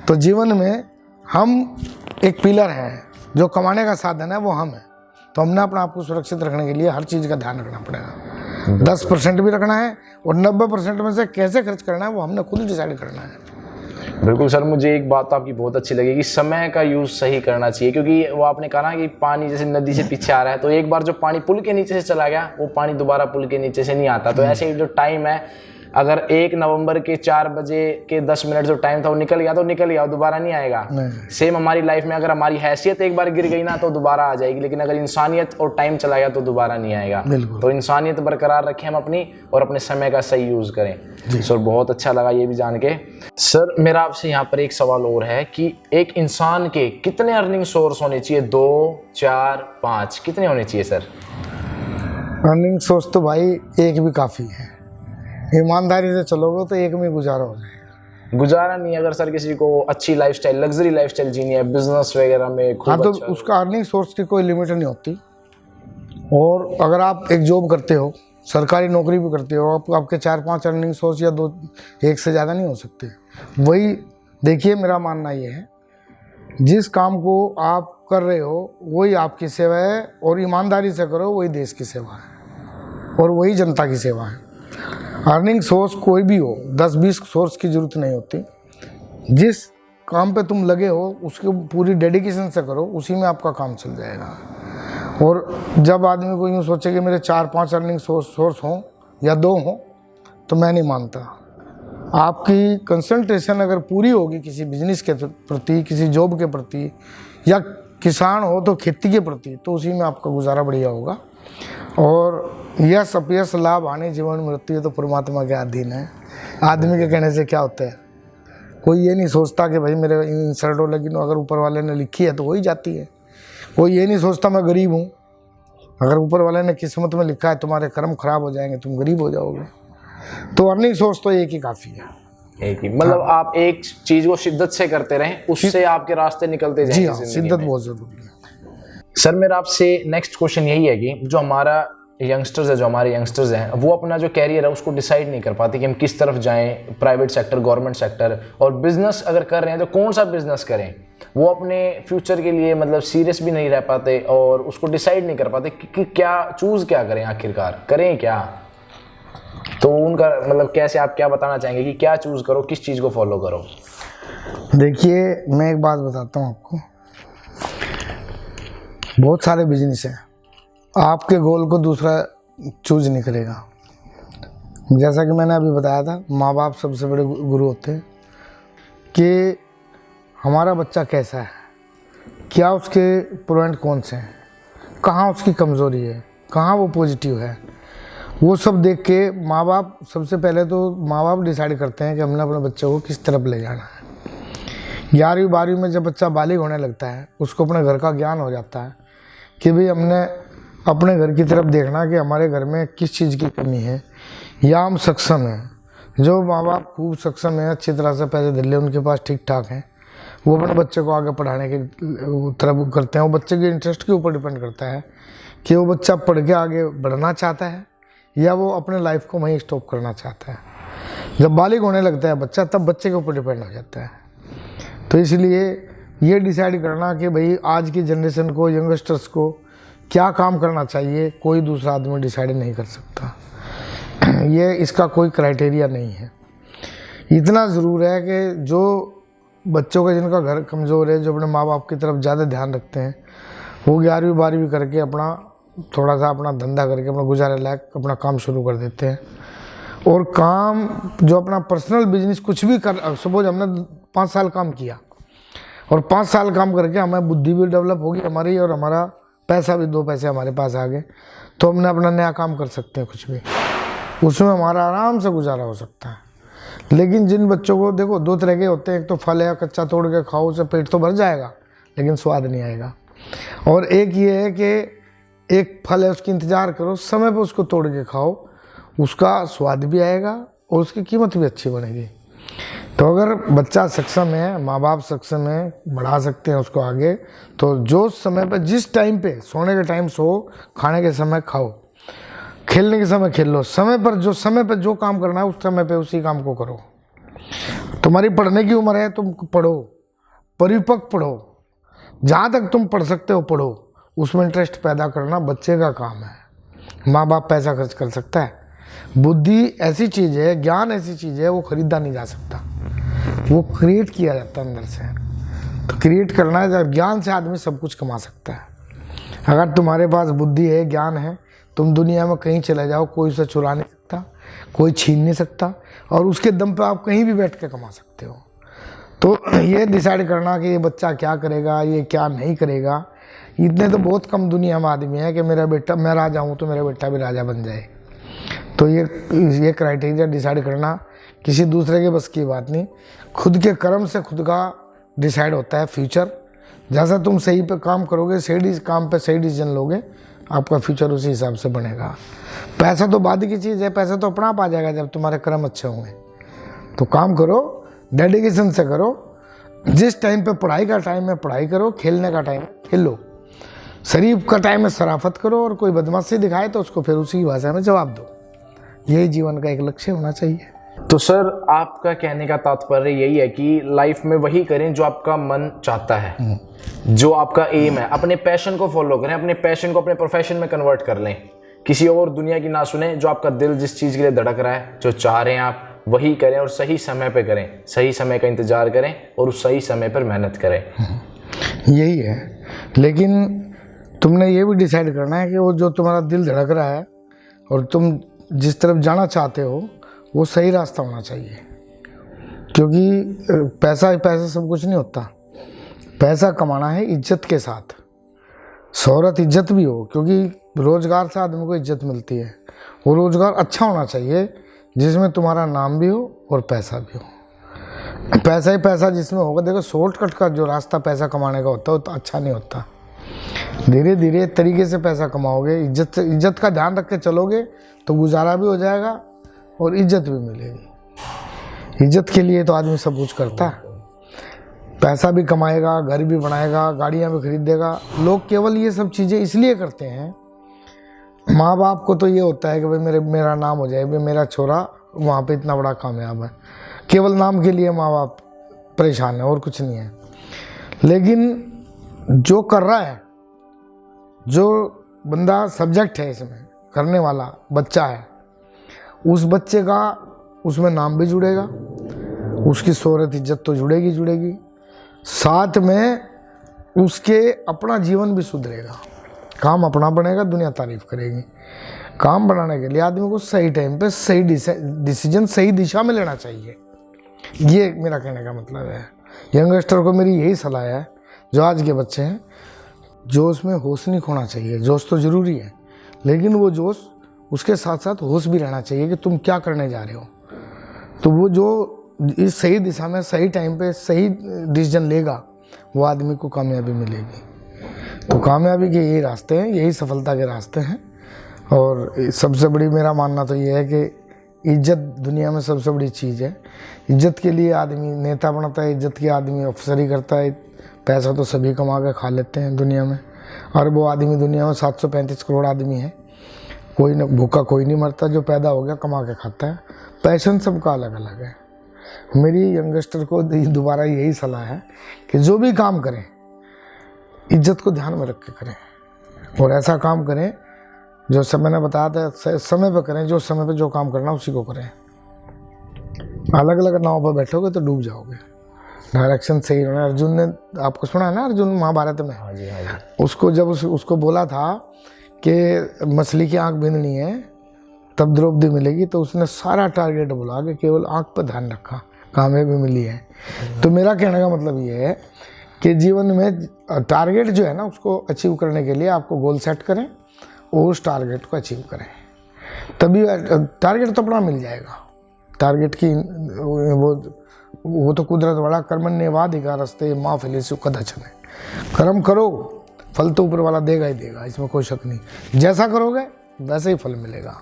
तो जीवन में हम एक पिलर हैं, जो कमाने का साधन है वो हम हैं। तो हमने अपने आप को सुरक्षित रखने के लिए हर चीज़ का ध्यान रखना पड़ेगा। 10% भी रखना है और 90% में से कैसे खर्च करना है वो हमने खुद डिसाइड करना है। बिल्कुल सर, मुझे एक बात तो आपकी बहुत अच्छी लगी कि समय का यूज़ सही करना चाहिए, क्योंकि वो आपने कहा ना कि पानी जैसे नदी से पीछे आ रहा है, तो एक बार जो पानी पुल के नीचे से चला गया वो पानी दोबारा पुल के नीचे से नहीं आता। तो ऐसे ही जो टाइम है, अगर 1 नवंबर के 4 बजे के 10 मिनट जो टाइम था वो निकल गया तो निकल गया, दोबारा नहीं आएगा। सेम हमारी लाइफ में अगर हमारी हैसियत एक बार गिर गई ना तो दोबारा आ जाएगी, लेकिन अगर इंसानियत और टाइम चला गया तो दोबारा नहीं आएगा। तो इंसानियत बरकरार रखें हम अपनी, और अपने समय का सही यूज़ करें। सर बहुत अच्छा लगा ये भी जान के। सर मेरा आपसे यहाँ पर एक सवाल और है कि एक इंसान के कितने अर्निंग सोर्स होने चाहिए? 2, 4, 5 कितने होने चाहिए सर? अर्निंग सोर्स तो भाई एक भी काफ़ी है। ईमानदारी से चलोगे तो एक में गुजारा हो जाएगा। गुजारा नहीं, अगर सर किसी को अच्छी लाइफस्टाइल, लग्जरी लाइफस्टाइल जीनी है, बिजनेस वगैरह में खूब हाँ, तो अच्छा उसका अर्निंग सोर्स की कोई लिमिट नहीं होती। और अगर आप एक जॉब करते हो, सरकारी नौकरी भी करते हो, आपके 4-5 अर्निंग सोर्स या 2, 1 से ज़्यादा नहीं हो सकते। वही देखिए, मेरा मानना ये है, जिस काम को आप कर रहे हो वही आपकी सेवा है, और ईमानदारी से करो वही देश की सेवा है, और वही जनता की सेवा है। अर्निंग सोर्स कोई भी हो, 10-20 सोर्स की ज़रूरत नहीं होती। जिस काम पे तुम लगे हो उसको पूरी डेडिकेशन से करो, उसी में आपका काम चल जाएगा। और जब आदमी को यूँ सोचे कि मेरे 4-5 अर्निंग सोर्स हों या 2 हों, तो मैं नहीं मानता। आपकी कंसंट्रेशन अगर पूरी होगी किसी बिजनेस के प्रति, किसी जॉब के प्रति, या किसान हो तो खेती के प्रति, तो उसी में आपका गुजारा बढ़िया होगा। और यश अपयश, लाभ हानि, जीवन मृत्यु तो परमात्मा के अधीन है। आदमी के कहने से क्या होता है? कोई ये नहीं सोचता कि भाई मेरे इन शर्टों लगी, अगर ऊपर वाले ने लिखी है तो वही जाती है। कोई ये नहीं सोचता मैं गरीब हूँ, अगर ऊपर वाले ने किस्मत में लिखा है तुम्हारे कर्म खराब हो जाएंगे, तुम गरीब हो जाओगे। तो अर्निंग सोर्स तो एक ही काफ़ी है। एक ही, मतलब आप एक चीज़ को शिद्दत से करते रहें, उससे आपके रास्ते निकलते जाएंगे। जी हाँ, शिद्दत बहुत ज़रूरी है। सर मेरा आपसे नेक्स्ट क्वेश्चन यही है कि जो हमारे यंगस्टर्स हैं वो अपना जो कैरियर है उसको डिसाइड नहीं कर पाते कि हम किस तरफ जाएं, प्राइवेट सेक्टर, गवर्नमेंट सेक्टर, और बिजनेस अगर कर रहे हैं तो कौन सा बिजनेस करें। वो अपने फ्यूचर के लिए मतलब सीरियस भी नहीं रह पाते और उसको डिसाइड नहीं कर पाते कि क्या चूज़ क्या करें, आखिरकार करें क्या। तो उनका मतलब कैसे, आप क्या बताना चाहेंगे कि क्या चूज़ करो, किस चीज़ को फॉलो करो? देखिए, मैं एक बात बताता हूँ आपको, बहुत सारे बिजनेस हैं, आपके गोल को दूसरा चूज नहीं करेगा। जैसा कि मैंने अभी बताया था, माँ बाप सबसे बड़े गुरु होते हैं कि हमारा बच्चा कैसा है, क्या उसके पॉइंट कौन से हैं, कहाँ उसकी कमज़ोरी है, कहाँ वो पॉजिटिव है, वो सब देख के माँ बाप, सबसे पहले तो माँ बाप डिसाइड करते हैं कि हमने अपने बच्चे को किस तरफ ले जाना है। 11वीं 12वीं में जब बच्चा बालिग होने लगता है, उसको अपने घर का ज्ञान हो जाता है कि भाई हमने अपने घर की तरफ देखना कि हमारे घर में किस चीज़ की कमी है या हम सक्षम हैं। जो माँ बाप खूब सक्षम हैं, अच्छी तरह से पैसे धल्ले उनके पास ठीक ठाक हैं, वो अपने बच्चे को आगे पढ़ाने की तरफ करते हैं। वो बच्चे के इंटरेस्ट के ऊपर डिपेंड करता है कि वो बच्चा पढ़ के आगे बढ़ना चाहता है या वो अपने लाइफ को वहीं स्टॉप करना चाहता है। जब बालिग होने लगता है बच्चा, तब बच्चे के ऊपर डिपेंड हो जाता है। तो इसलिए ये डिसाइड करना कि भाई आज की जनरेशन को, यंगस्टर्स को क्या काम करना चाहिए, कोई दूसरा आदमी डिसाइड नहीं कर सकता। ये इसका कोई क्राइटेरिया नहीं है। इतना ज़रूर है कि जो बच्चों का, जिनका घर कमज़ोर है, जो अपने माँ बाप की तरफ ज़्यादा ध्यान रखते हैं, वो 11वीं 12वीं करके अपना थोड़ा सा अपना धंधा करके अपना गुजारे लायक अपना काम शुरू कर देते हैं और काम जो अपना पर्सनल बिजनेस कुछ भी कर, सपोज हमने 5 साल काम किया और 5 साल काम करके हमें बुद्धि भी डेवलप होगी हमारी और हमारा पैसा भी 2 पैसे हमारे पास आ गए, तो हमने अपना नया काम कर सकते हैं कुछ भी, उसमें हमारा आराम से गुजारा हो सकता है। लेकिन जिन बच्चों को देखो 2 तरह के होते हैं, एक तो फल है कच्चा तोड़ के खाओ, उसे पेट तो भर जाएगा लेकिन स्वाद नहीं आएगा, और एक ये है कि एक फल है उसकी इंतज़ार करो, समय पे उसको तोड़ के खाओ, उसका स्वाद भी आएगा और उसकी कीमत भी अच्छी बनेगी। तो अगर बच्चा सक्षम है, माँ बाप सक्षम है, बढ़ा सकते हैं उसको आगे, तो जो समय पे जिस टाइम पे सोने के टाइम सो, खाने के समय खाओ, खेलने के समय खेल लो, समय पर जो काम करना है उस समय पे उसी काम को करो। तुम्हारी पढ़ने की उम्र है, तुम पढ़ो, परिपक्व पढ़ो, जहाँ तक तुम पढ़ सकते हो पढ़ो, उसमें इंटरेस्ट पैदा करना बच्चे का काम है। माँ बाप पैसा खर्च कर सकता है, बुद्धि ऐसी चीज़ है, ज्ञान ऐसी चीज़ है, वो खरीदा नहीं जा सकता, वो क्रिएट किया जाता है अंदर से। तो क्रिएट करना है, जब ज्ञान से आदमी सब कुछ कमा सकता है। अगर तुम्हारे पास बुद्धि है, ज्ञान है, तुम दुनिया में कहीं चले जाओ, कोई उसे चुरा नहीं सकता, कोई छीन नहीं सकता, और उसके दम पे आप कहीं भी बैठ के कमा सकते हो। तो ये डिसाइड करना कि ये बच्चा क्या करेगा, ये क्या नहीं करेगा, इतने तो बहुत कम दुनिया में आदमी है कि मेरा बेटा, मैं राजा हूँ तो मेरा बेटा भी राजा बन जाए। तो ये क्राइटेरिया डिसाइड करना किसी दूसरे के बस की बात नहीं, खुद के कर्म से खुद का डिसाइड होता है फ्यूचर। जैसा तुम सही पे काम करोगे, सही काम पे सही डिसीजन लोगे, आपका फ्यूचर उसी हिसाब से बनेगा। पैसा तो बाद की चीज़ है, पैसा तो अपना आप आ जाएगा जब तुम्हारे कर्म अच्छे होंगे। तो काम करो, डेडिकेशन से करो, जिस टाइम पे पढ़ाई का टाइम है पढ़ाई करो, खेलने का टाइम है खेलो, शरीफ का टाइम है शराफत करो, और कोई बदमाशी दिखाए तो उसको फिर उसी भाषा में जवाब दो। यही जीवन का एक लक्ष्य होना चाहिए। तो सर आपका कहने का तात्पर्य यही है कि लाइफ में वही करें जो आपका मन चाहता है, जो आपका एम है, अपने पैशन को फॉलो करें, अपने पैशन को अपने प्रोफेशन में कन्वर्ट कर लें, किसी और दुनिया की ना सुने, जो आपका दिल जिस चीज़ के लिए धड़क रहा है, जो चाह रहे हैं आप वही करें, और सही समय पे करें, सही समय का इंतजार करें और उस सही समय पर मेहनत करें। यही है, लेकिन तुमने ये भी डिसाइड करना है कि वो जो तुम्हारा दिल धड़क रहा है और तुम जिस तरफ जाना चाहते हो वो सही रास्ता होना चाहिए। क्योंकि पैसा सब कुछ नहीं होता, पैसा कमाना है इज्जत के साथ, शोहरत इज्जत भी हो, क्योंकि रोज़गार से आदमी को इज्जत मिलती है। वो रोज़गार अच्छा होना चाहिए जिसमें तुम्हारा नाम भी हो और पैसा भी हो। पैसा ही पैसा जिसमें होगा, देखो शॉर्टकट का जो रास्ता पैसा कमाने का होता है वो तो अच्छा नहीं होता। धीरे धीरे तरीके से पैसा कमाओगे, इज्जत का ध्यान रख के चलोगे तो गुजारा भी हो जाएगा और इज्जत भी मिलेगी। इज्जत के लिए तो आदमी सब कुछ करता है, पैसा भी कमाएगा, घर भी बनाएगा, गाड़ियाँ भी खरीदेगा। लोग केवल ये सब चीज़ें इसलिए करते हैं, माँ बाप को तो ये होता है कि भाई मेरा नाम हो जाए, भाई मेरा छोरा वहाँ पे इतना बड़ा कामयाब है, केवल नाम के लिए माँ बाप परेशान है और कुछ नहीं है। लेकिन जो कर रहा है, जो बंदा सब्जेक्ट है इसमें करने वाला बच्चा है, उस बच्चे का उसमें नाम भी जुड़ेगा, उसकी शोहरत इज्जत तो जुड़ेगी, साथ में उसके अपना जीवन भी सुधरेगा, काम अपना बनेगा, दुनिया तारीफ करेगी। काम बनाने के लिए आदमी को सही टाइम पे सही डिसीजन सही दिशा में लेना चाहिए। ये मेरा कहने का मतलब है। यंगस्टर को मेरी यही सलाह है, जो आज के बच्चे हैं, जोश में होश नहीं खोना चाहिए। जोश तो ज़रूरी है, लेकिन वो जोश उसके साथ साथ होश भी रहना चाहिए कि तुम क्या करने जा रहे हो। तो वो जो इस सही दिशा में सही टाइम पे सही डिसीजन लेगा, वो आदमी को कामयाबी मिलेगी। तो कामयाबी के यही रास्ते हैं, यही सफलता के रास्ते हैं। और सबसे बड़ी मेरा मानना तो ये है कि इज्जत दुनिया में सबसे बड़ी चीज़ है। इज्जत के लिए आदमी नेता बनता है, इज्जत के आदमी अफसरी करता है। पैसा तो सभी कमा के खा लेते हैं दुनिया में, और वो आदमी दुनिया में 735 करोड़ आदमी है, कोई न भूखा कोई नहीं मरता, जो पैदा हो गया कमा के खाता है। पैशन सबका अलग अलग है। मेरी यंगस्टर को दोबारा यही सलाह है कि जो भी काम करें इज्जत को ध्यान में रख के करें, और ऐसा काम करें जो समय ने बताया था समय पे करें, जो समय पे जो काम करना उसी को करें। अलग अलग नाव पर बैठोगे तो डूब जाओगे। डायरेक्शन सही होना। अर्जुन ने, आपको सुना है ना, अर्जुन महाभारत में, हाँ जी, हाँ जी। उसको जब उसको बोला था कि मछली की आंख बींधनी है तब द्रौपदी मिलेगी। तो उसने सारा टारगेट बुला के केवल आँख पर ध्यान रखा, कामयाबी मिली है। तो मेरा कहने का मतलब ये है कि जीवन में टारगेट जो है ना, उसको अचीव करने के लिए आपको गोल सेट करें और उस टारगेट को अचीव करें, तभी टारगेट तो अपना मिल जाएगा। टारगेट की वो तो कुदरत बड़ा कर्मण्येवाधिका रस्ते माँ फलेषु कदाचन है। कर्म करो, फल तो ऊपर वाला देगा ही देगा, इसमें कोई शक नहीं। जैसा करोगे वैसे ही फल मिलेगा।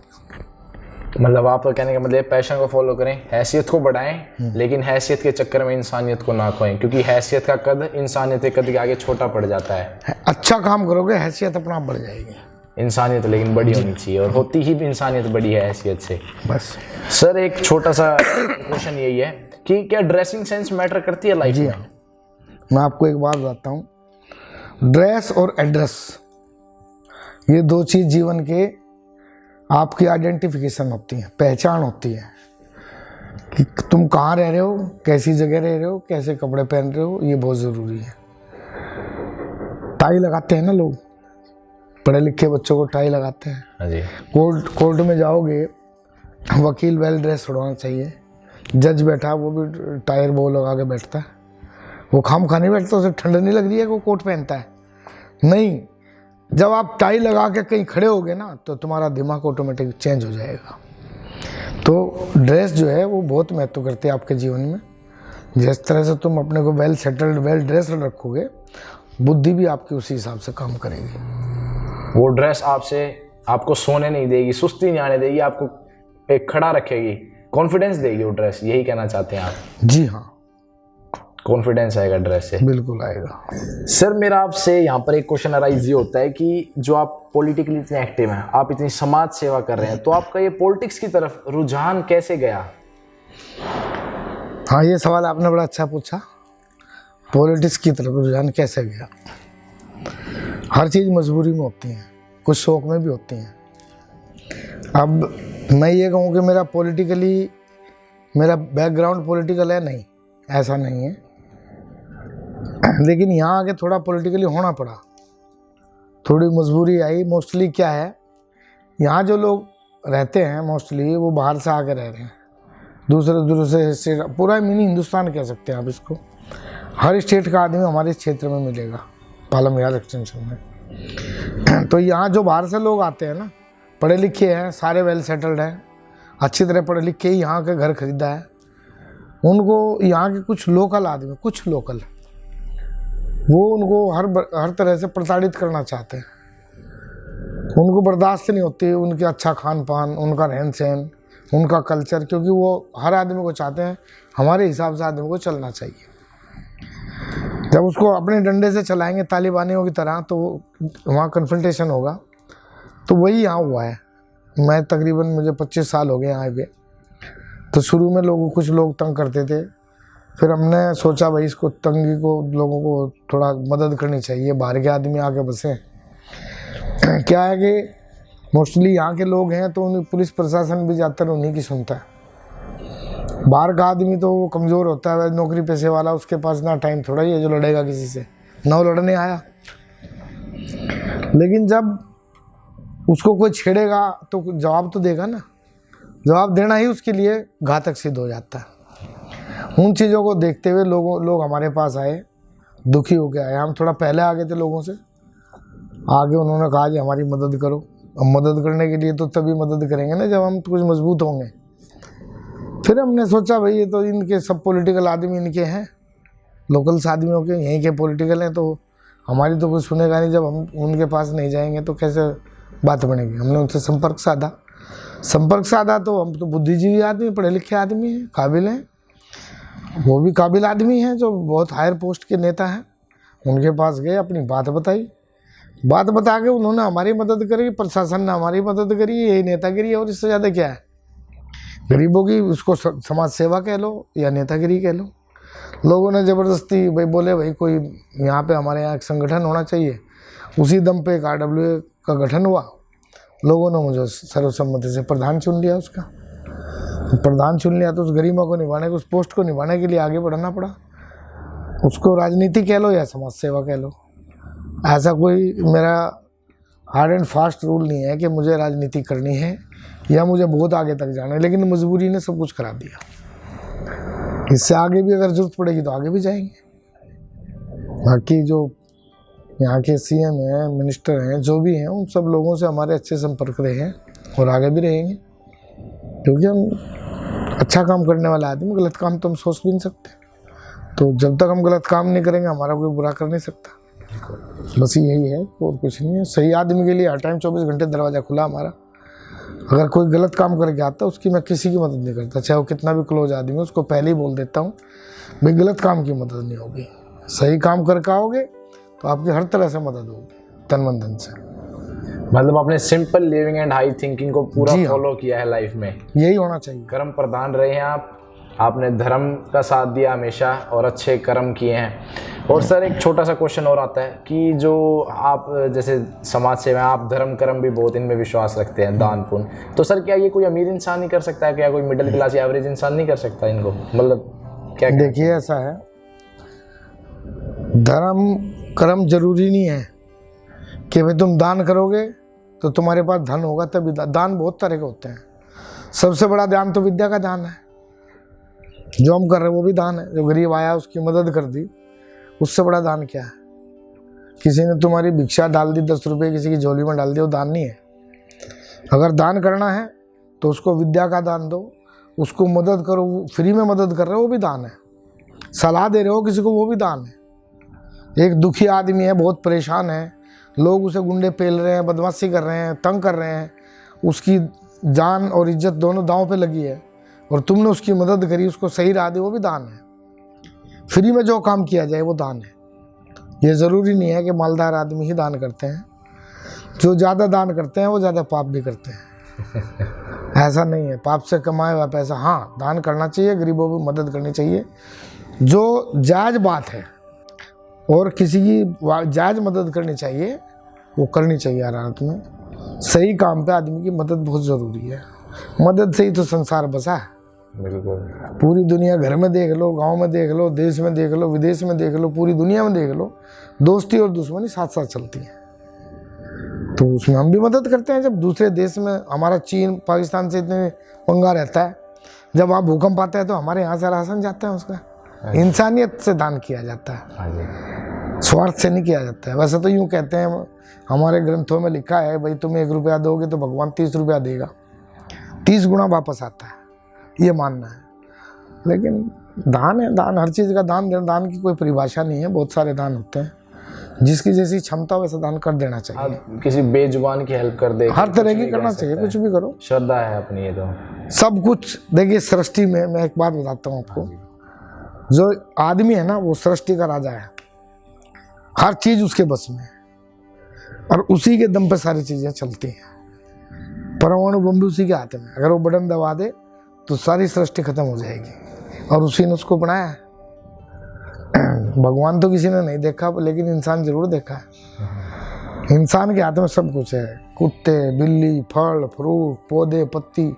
मतलब आप तो कहने का मतलब पैशन को फॉलो करें, हैसियत को बढ़ाएं, लेकिन हैसियत के चक्कर में इंसानियत को ना खोएं, क्योंकि हैसियत का कद इंसानियत के कद के आगे छोटा पड़ जाता है। अच्छा काम करोगे हैसियत अपना आप बढ़ जाएगी। इंसानियत लेकिन बड़ी होनी चाहिए, और होती ही इंसानियत बड़ी है हैसियत से। बस सर एक छोटा सा क्वेश्चन यही है कि क्या ड्रेसिंग सेंस मैटर करती है लाइफ में? मैं आपको एक बात बताता हूँ, ड्रेस और एड्रेस ये दो चीज़ जीवन के आपकी आइडेंटिफिकेशन होती है, पहचान होती है कि तुम कहाँ रह रहे हो, कैसी जगह रह रहे हो, कैसे कपड़े पहन रहे हो, ये बहुत ज़रूरी है। टाई लगाते हैं ना लोग, पढ़े लिखे बच्चों को टाई लगाते हैं। हाँ जी। कोर्ट में जाओगे, वकील वेल ड्रेस होना चाहिए। जज बैठा वो भी टायर वो लगा के बैठता है। वो खाम खा नहीं बैठता, उसे ठंड नहीं लग रही है, वो कोट पहनता है नहीं। जब आप टाई लगा के कहीं खड़े होगे ना, तो तुम्हारा दिमाग ऑटोमेटिक चेंज हो जाएगा। तो ड्रेस जो है वो बहुत महत्व करती है आपके जीवन में। जिस तरह से तुम अपने को वेल सेटल्ड वेल ड्रेस रखोगे, बुद्धि भी आपकी उसी हिसाब से काम करेगी। वो ड्रेस आपको सोने नहीं देगी, सुस्ती नहीं आने देगी, आपको एक खड़ा रखेगी, कॉन्फिडेंस देगी वो ड्रेस। यही कहना चाहते हैं आप? जी हाँ, कॉन्फिडेंस आएगा ड्रेस से। बिल्कुल आएगा। सर मेरा आपसे यहाँ पर एक क्वेश्चन अराइज ये होता है कि जो आप पॉलिटिकली इतने एक्टिव हैं, आप इतनी समाज सेवा कर रहे हैं, तो आपका ये पॉलिटिक्स की तरफ रुझान कैसे गया? हाँ, ये सवाल आपने बड़ा अच्छा पूछा। पॉलिटिक्स की तरफ रुझान कैसे गया? हर चीज़ मजबूरी में होती है, कुछ शौक में भी होती हैं। अब मैं ये कहूँ कि मेरा बैकग्राउंड पॉलिटिकल है, नहीं, ऐसा नहीं है। लेकिन यहाँ आके थोड़ा पॉलिटिकली होना पड़ा, थोड़ी मजबूरी आई। मोस्टली क्या है, यहाँ जो लोग रहते हैं मोस्टली वो बाहर से आके रह रहे हैं, दूसरे स्टेट, पूरा मिनी हिंदुस्तान कह सकते हैं आप इसको। हर स्टेट का आदमी हमारे इस क्षेत्र में मिलेगा, पालम विहार एक्सटेंशन में। तो यहाँ जो बाहर से लोग आते हैं ना, पढ़े लिखे हैं, सारे वेल सेटल्ड हैं, अच्छी तरह पढ़े लिखे ही यहाँ के घर खरीदा है। उनको यहाँ के कुछ लोकल आदमी, कुछ लोकल, वो उनको हर तरह से प्रताड़ित करना चाहते हैं। उनको बर्दाश्त नहीं होती उनके अच्छा खान पान, उनका रहन सहन, उनका कल्चर, क्योंकि वो हर आदमी को चाहते हैं हमारे हिसाब से आदमी को चलना चाहिए। जब उसको अपने डंडे से चलाएंगे तालिबानियों की तरह, तो वहाँ कन्फ्रंटेशन होगा। तो वही यहाँ हुआ है। मैं तकरीबन मुझे 25 साल हो गए यहाँ पे। तो शुरू में कुछ लोग तंग करते थे, फिर हमने सोचा भाई इसको तंगी को लोगों को थोड़ा मदद करनी चाहिए, बाहर के आदमी आके बसे। क्या है कि मोस्टली यहाँ के लोग हैं, तो उन्हें पुलिस प्रशासन भी ज़्यादातर उन्हीं की सुनता है। बाहर का आदमी तो वो कमज़ोर होता है, नौकरी पेशे वाला, उसके पास ना टाइम थोड़ा ही है जो लड़ेगा किसी से, ना वो लड़ने आया। लेकिन जब उसको कोई छेड़ेगा तो जवाब तो देगा ना, जवाब देना ही उसके लिए घातक सिद्ध हो जाता है। उन चीज़ों को देखते हुए लोग हमारे पास आए, दुखी होकर आए। हम थोड़ा पहले आ गए थे लोगों से, आगे उन्होंने कहा कि हमारी मदद करो। अब मदद करने के लिए तो तभी मदद करेंगे ना जब हम कुछ मजबूत होंगे। फिर हमने सोचा भाई ये तो इनके सब पॉलिटिकल आदमी इनके हैं, लोकल्स आदमियों के, यहीं के पॉलिटिकल हैं, तो हमारी तो कुछ सुनेगा नहीं। जब हम उनके पास नहीं जाएंगे तो कैसे बात बनेगी। हमने उनसे संपर्क साधा तो हम तो बुद्धिजीवी आदमी, पढ़े लिखे आदमी हैं, काबिल हैं। वो भी काबिल आदमी हैं जो बहुत हायर पोस्ट के नेता हैं। उनके पास गए, अपनी बात बताई, बात बता के उन्होंने हमारी मदद करी, प्रशासन ने हमारी मदद करी। यही नेतागिरी है, और इससे ज़्यादा क्या है। गरीबों की उसको समाज सेवा कह लो या नेतागिरी कह लो। लोगों ने ज़बरदस्ती भाई बोले भाई कोई यहाँ पे हमारे यहाँ एक संगठन होना चाहिए। उसी दम पे एक RWA का गठन हुआ। लोगों ने मुझे सर्वसम्मति से प्रधान चुन लिया। उसका प्रधान चुन लिया तो उस गरिमा को निभाने, उस पोस्ट को निभाने के लिए आगे बढ़ना पड़ा। उसको राजनीति कह लो या समाज सेवा कह लो। ऐसा कोई मेरा हार्ड एंड फास्ट रूल नहीं है कि मुझे राजनीति करनी है या मुझे बहुत आगे तक जाना है, लेकिन मजबूरी ने सब कुछ करा दिया। इससे आगे भी अगर जरूरत पड़ेगी तो आगे भी जाएंगे। बाकी जो यहाँ के सीएम हैं, मिनिस्टर हैं, जो भी हैं, उन सब लोगों से हमारे अच्छे संपर्क रहे हैं और आगे भी रहेंगे, क्योंकि हम अच्छा काम करने वाला आदमी, गलत काम तो हम सोच भी नहीं सकते। तो जब तक हम गलत काम नहीं करेंगे हमारा कोई बुरा कर नहीं सकता। बस यही है और कुछ नहीं है। सही आदमी के लिए हर टाइम 24 घंटे दरवाज़ा खुला हमारा। अगर कोई गलत काम करके आता उसकी मैं किसी की मदद नहीं करता, चाहे वो कितना भी क्लोज आदमी हो, उसको पहले ही बोल देता हूँ भाई गलत काम की मदद नहीं होगी। सही काम करके आओगे तो आपकी हर तरह से मदद होगी, तन मन धन से। मतलब आपने simple living and high thinking को पूरा जी हाँ। फॉलो किया है लाइफ में। यही होना चाहिए। कर्म प्रधान रहे हैं आप, आपने धर्म का साथ दिया हमेशा और अच्छे कर्म किए हैं। और सर एक छोटा सा क्वेश्चन और आता है कि जो आप जैसे समाज सेवा, आप धर्म कर्म भी बहुत इनमें विश्वास रखते हैं, दान पुण्य, तो सर क्या ये कोई अमीर इंसान ही कर सकता है, क्या कोई मिडिल क्लास या एवरेज इंसान नहीं कर सकता इनको? मतलब क्या देखिए ऐसा है, धर्म कर्म जरूरी नहीं है कि भाई तुम दान करोगे तो तुम्हारे पास धन होगा तभी। दान बहुत तरह के होते हैं। सबसे बड़ा दान तो विद्या का दान है, जो हम कर रहे हैं वो भी दान है। जो गरीब आया उसकी मदद कर दी, उससे बड़ा दान क्या है? किसी ने तुम्हारी भिक्षा डाल दी 10 रुपये किसी की झोली में डाल दी, वो दान नहीं है। अगर दान करना है तो उसको विद्या का दान दो, उसको मदद करो, फ्री में मदद कर रहे हो वो भी दान है। सलाह दे रहे हो किसी को वो भी दान है। एक दुखी आदमी है, बहुत परेशान है, लोग उसे गुंडे पेल रहे हैं, बदमाशी कर रहे हैं, तंग कर रहे हैं, उसकी जान और इज्जत दोनों दांव पे लगी है और तुमने उसकी मदद करी, उसको सही राह दी, वो भी दान है। फ्री में जो काम किया जाए वो दान है। ये ज़रूरी नहीं है कि मालदार आदमी ही दान करते हैं। जो ज़्यादा दान करते हैं वो ज़्यादा पाप भी करते हैं। ऐसा नहीं है, पाप से कमाया हुआ पैसा, हाँ दान करना चाहिए, गरीबों की मदद करनी चाहिए, जो जायज़ बात है। और किसी की जायज़ मदद करनी चाहिए, वो करनी चाहिए हर हालत में। सही काम पे आदमी की मदद बहुत ज़रूरी है। मदद से ही तो संसार बसा है। बिल्कुल। पूरी दुनिया, घर में देख लो, गांव में देख लो, देश में देख लो, विदेश में देख लो, पूरी दुनिया में देख लो, दोस्ती और दुश्मनी साथ साथ चलती है। तो उसमें हम भी मदद करते हैं। जब दूसरे देश में, हमारा चीन पाकिस्तान से इतने पंगा रहता है, जब वहाँ भूकंप आता है तो हमारे यहाँ से राशन जाता है, उसका इंसानियत से दान किया जाता है, स्वार्थ से नहीं किया जाता है। वैसे तो यूँ कहते हैं, हमारे ग्रंथों में लिखा है भाई तुम 1 रुपया दोगे तो भगवान 30 रुपया देगा, 30 गुना वापस आता है, ये मानना है। लेकिन दान है, दान हर चीज़ का दान देना, दान की कोई परिभाषा नहीं है, बहुत सारे दान होते हैं, जिसकी जैसी क्षमता वैसा दान कर देना चाहिए। आप किसी बेजुबान की हेल्प कर दे, हर तरह की करना चाहिए, कुछ भी करो, श्रद्धा है अपनी। ये तो सब कुछ देखिए सृष्टि में, मैं एक बात बताता हूँ आपको, जो आदमी है ना वो सृष्टि का राजा है, हर चीज़ उसके बस में, और उसी के दम पे सारी चीज़ें चलती हैं। परमाणु बम भी उसी के हाथ में, अगर वो बटन दबा दे तो सारी सृष्टि खत्म हो जाएगी, और उसी ने उसको बनाया है। भगवान तो किसी ने नहीं देखा, लेकिन इंसान जरूर देखा है। इंसान के हाथ में सब कुछ है, कुत्ते, बिल्ली, फल, फ्रूट, पौधे, पत्ती,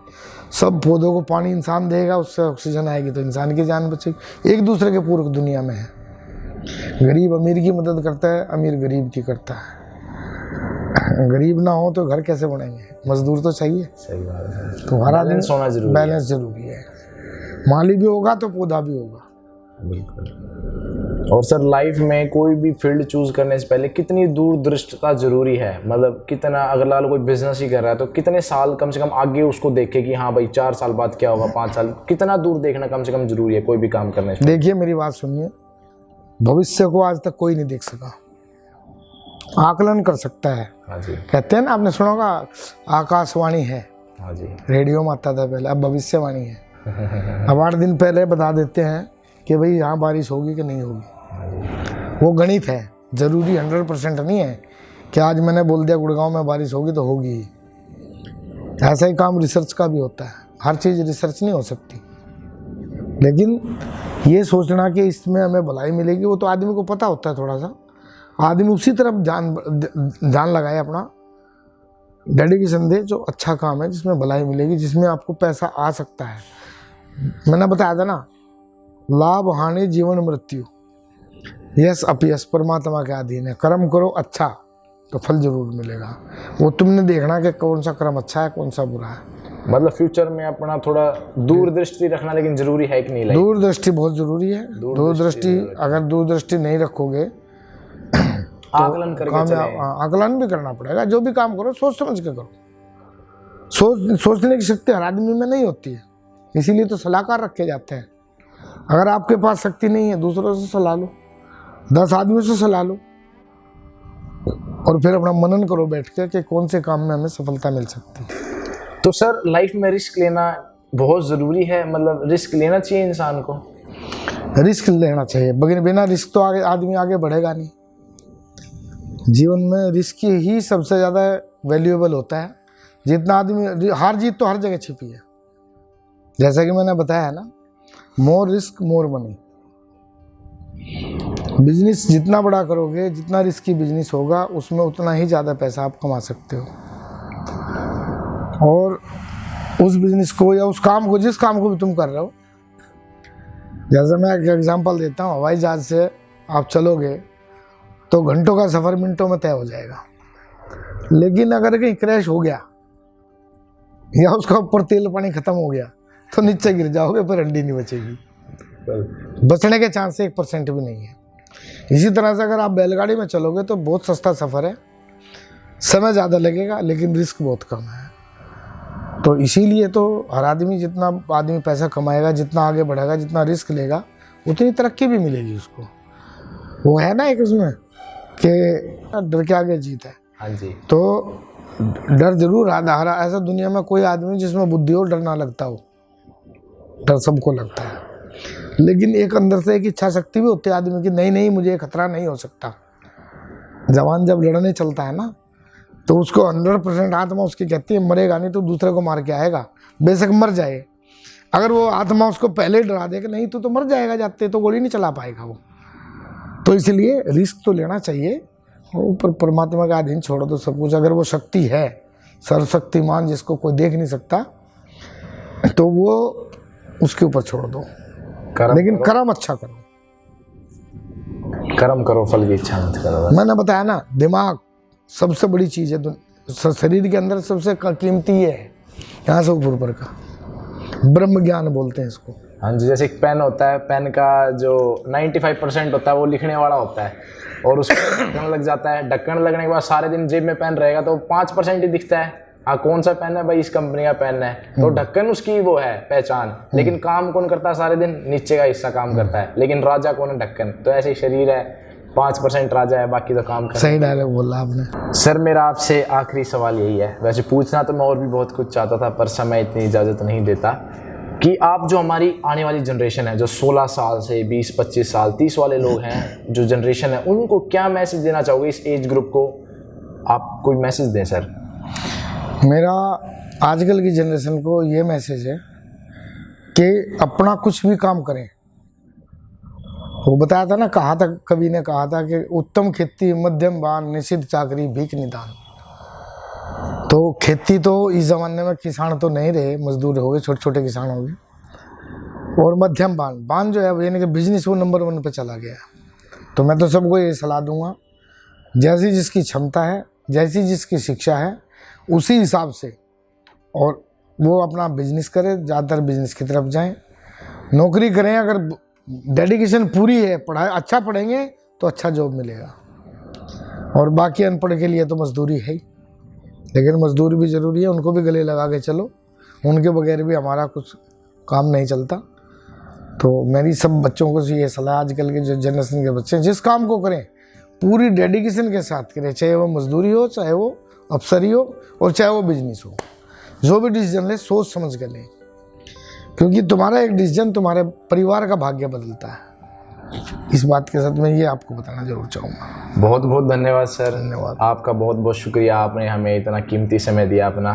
सब पौधों को पानी इंसान देगा, उससे ऑक्सीजन आएगी तो इंसान की जान बचेगी। एक दूसरे के पूरक दुनिया में है। गरीब अमीर की मदद करता है, अमीर गरीब की करता है। गरीब ना हो तो घर कैसे बनेंगे, मजदूर तो चाहिए। सही बात है, तो हर आदमी बैलेंस होना जरूरी है। बैलेंस जरूरी है। माली भी होगा तो पौधा भी होगा। बिल्कुल। और सर लाइफ में कोई भी फील्ड चूज करने से पहले कितनी दूरदृष्टता जरूरी है? मतलब कितना, अगर लाल कोई बिजनेस ही कर रहा है तो कितने साल कम से कम आगे उसको देखे कि हाँ भाई 4 साल बाद क्या होगा, 5 साल, कितना दूर देखना कम से कम जरूरी है कोई भी काम करने से? देखिए मेरी बात सुनिए, भविष्य को आज तक कोई नहीं देख सका, आकलन कर सकता है। हाँ जी। कहते हैं ना, आपने सुना होगा आकाशवाणी है, हाँ जी। रेडियो में आता था पहले, अब भविष्यवाणी है। अब 8 दिन पहले बता देते हैं कि भाई यहाँ बारिश होगी कि नहीं होगी। वो गणित है, जरूरी 100% नहीं है कि आज मैंने बोल दिया गुड़गांव में बारिश होगी तो होगी ही। ऐसा ही काम रिसर्च का भी होता है, हर चीज़ रिसर्च नहीं हो सकती। लेकिन ये सोचना कि इसमें हमें भलाई मिलेगी, वो तो आदमी को पता होता है। थोड़ा सा आदमी उसी तरफ ध्यान लगाए, अपना डेडिकेशन दे, जो अच्छा काम है, जिसमें भलाई मिलेगी, जिसमें आपको पैसा आ सकता है। मैंने बताया था ना, लाभ हानि जीवन मृत्यु, यश अपयश परमात्मा के अधीन है। कर्म करो अच्छा तो फल जरूर मिलेगा। वो तुमने देखना कि कौन सा कर्म अच्छा है, कौन सा बुरा है। मतलब फ्यूचर में अपना थोड़ा दूरदृष्टि रखना लेकिन जरूरी है कि नहीं? लाइक दूरदृष्टि बहुत ज़रूरी है। दूरदृष्टि अगर दूरदृष्टि नहीं रखोगे आकलन करके चले। आकलन भी करना पड़ेगा। जो भी काम करो सोच समझ के करो। सोचने की शक्ति हर आदमी में नहीं होती है, इसीलिए तो सलाहकार रखे जाते हैं। अगर आपके पास शक्ति नहीं है, दूसरों से सलाह लो, 10 आदमियों से सलाह लो और फिर अपना मनन करो बैठ के कि कौन से काम में हमें सफलता मिल सकती है। तो सर लाइफ में रिस्क लेना बहुत ज़रूरी है, मतलब रिस्क लेना चाहिए इंसान को? रिस्क लेना चाहिए, बिना रिस्क तो आदमी आगे बढ़ेगा नहीं। जीवन में रिस्क ही सबसे ज़्यादा वैल्यूएबल होता है। जितना आदमी, हार जीत तो हर जगह छिपी है। जैसा कि मैंने बताया ना, more risk more money. Business जितना बड़ा करोगे, जितना रिस्की बिजनेस होगा, उसमें उतना ही ज़्यादा पैसा आप कमा सकते हो। और उस बिजनेस को या उस काम को, जिस काम को भी तुम कर रहे हो, जैसे मैं एक एग्जांपल देता हूँ, हवाई जहाज़ से आप चलोगे तो घंटों का सफ़र मिनटों में तय हो जाएगा। लेकिन अगर कहीं क्रैश हो गया या उसका ऊपर तेल पानी ख़त्म हो गया तो नीचे गिर जाओगे, फिर हड्डी नहीं बचेगी। बचने के चांस 1% भी नहीं है। इसी तरह से अगर आप बैलगाड़ी में चलोगे तो बहुत सस्ता सफ़र है, समय ज़्यादा लगेगा लेकिन रिस्क बहुत कम है। तो इसीलिए तो हर आदमी, जितना आदमी पैसा कमाएगा, जितना आगे बढ़ेगा, जितना रिस्क लेगा, उतनी तरक्की भी मिलेगी उसको। वो है ना एक उसमें कि डर के आगे जीत है। हाँ जी। तो डर जरूर हरा, ऐसा दुनिया में कोई आदमी जिसमें बुद्धि हो डर ना लगता हो। डर सबको लगता है, लेकिन एक अंदर से एक इच्छा शक्ति भी होती है आदमी की, नहीं मुझे खतरा नहीं हो सकता। जवान जब लड़ने चलता है ना, तो उसको 100% आत्मा उसकी कहती है मरेगा नहीं तो दूसरे को मार के आएगा, बेशक मर जाए। अगर वो आत्मा उसको पहले डरा दे कि नहीं तो मर जाएगा, जाते तो गोली नहीं चला पाएगा वो। तो इसलिए रिस्क तो लेना चाहिए। ऊपर परमात्मा का अधीन छोड़ दो सब कुछ। अगर वो शक्ति है, सर्वशक्तिमान जिसको कोई देख नहीं सकता, तो वो उसके ऊपर छोड़ दो। लेकिन कर्म अच्छा करो। कर्म करो, फल की इच्छा मत करो। मैंने बताया ना, दिमाग सबसे बड़ी चीज़ है। शरीर के अंदर सबसे कीमती ये है, यहाँ से ऊपर का ब्रह्म ज्ञान बोलते हैं इसको। हाँ जी। जैसे एक पेन होता है, पेन का जो 95% होता है वो लिखने वाला होता है, और उसको ढक्कन लग जाता है। ढक्कन लगने के बाद सारे दिन जेब में पेन रहेगा तो 5% ही दिखता है। हाँ, कौन सा पेन है भाई, इस कंपनी का पेन है, तो ढक्कन उसकी वो है पहचान। लेकिन काम कौन करता है सारे दिन? नीचे का हिस्सा काम करता है। लेकिन राजा कौन है? ढक्कन। तो ऐसे ही शरीर है, 5% राजा है, बाकी तो काम करता है। सही डायलॉग बोला आपने। सर मेरा आपसे आखिरी सवाल यही है, वैसे पूछना तो मैं और भी बहुत कुछ चाहता था पर समय इतनी इजाज़त नहीं देता, कि आप जो हमारी आने वाली जनरेशन है, जो 16 साल से 20-25 साल 30 वाले लोग हैं, जो जनरेशन है, उनको क्या मैसेज देना चाहोगे? इस एज ग्रुप को आप कोई मैसेज दें सर। मेरा आजकल की जनरेशन को ये मैसेज है कि अपना कुछ भी काम करें। वो बताया था ना, कहा था, कवि ने कहा था कि उत्तम खेती मध्यम बान, निषिद्ध चाकरी भीख निदान। तो खेती तो इस ज़माने में किसान तो नहीं रहे, मजदूर हो गए, छोटे छोटे किसान हो गए। और मध्यम बान जो है यानी कि बिजनेस, वो नंबर 1 पे चला गया। तो मैं तो सबको ये सलाह दूंगा, जैसी जिसकी क्षमता है, जैसी जिसकी शिक्षा है, उसी हिसाब से और वो अपना बिजनेस करे, ज़्यादातर बिजनेस की तरफ जाएं। नौकरी करें, अगर डेडिकेशन पूरी है, पढ़ाई अच्छा पढ़ेंगे तो अच्छा जॉब मिलेगा। और बाकी अनपढ़ के लिए तो मजदूरी है ही, लेकिन मजदूरी भी ज़रूरी है, उनको भी गले लगा के चलो, उनके बगैर भी हमारा कुछ काम नहीं चलता। तो मेरी सब बच्चों को ये सलाह, आजकल के जो जनरेशन के बच्चे जिस काम को करें पूरी डेडिकेशन के साथ करें, चाहे वो मजदूरी हो, चाहे वो अफसरी हो, और चाहे वो बिजनेस हो। जो भी डिसीजन ले सोच समझ कर लें, क्योंकि तुम्हारा एक डिसीजन तुम्हारे परिवार का भाग्य बदलता है। इस बात के साथ मैं ये आपको बताना जरूर चाहूँगा। बहुत बहुत धन्यवाद सर। धन्यवाद। आपका बहुत बहुत शुक्रिया, आपने हमें इतना कीमती समय दिया अपना,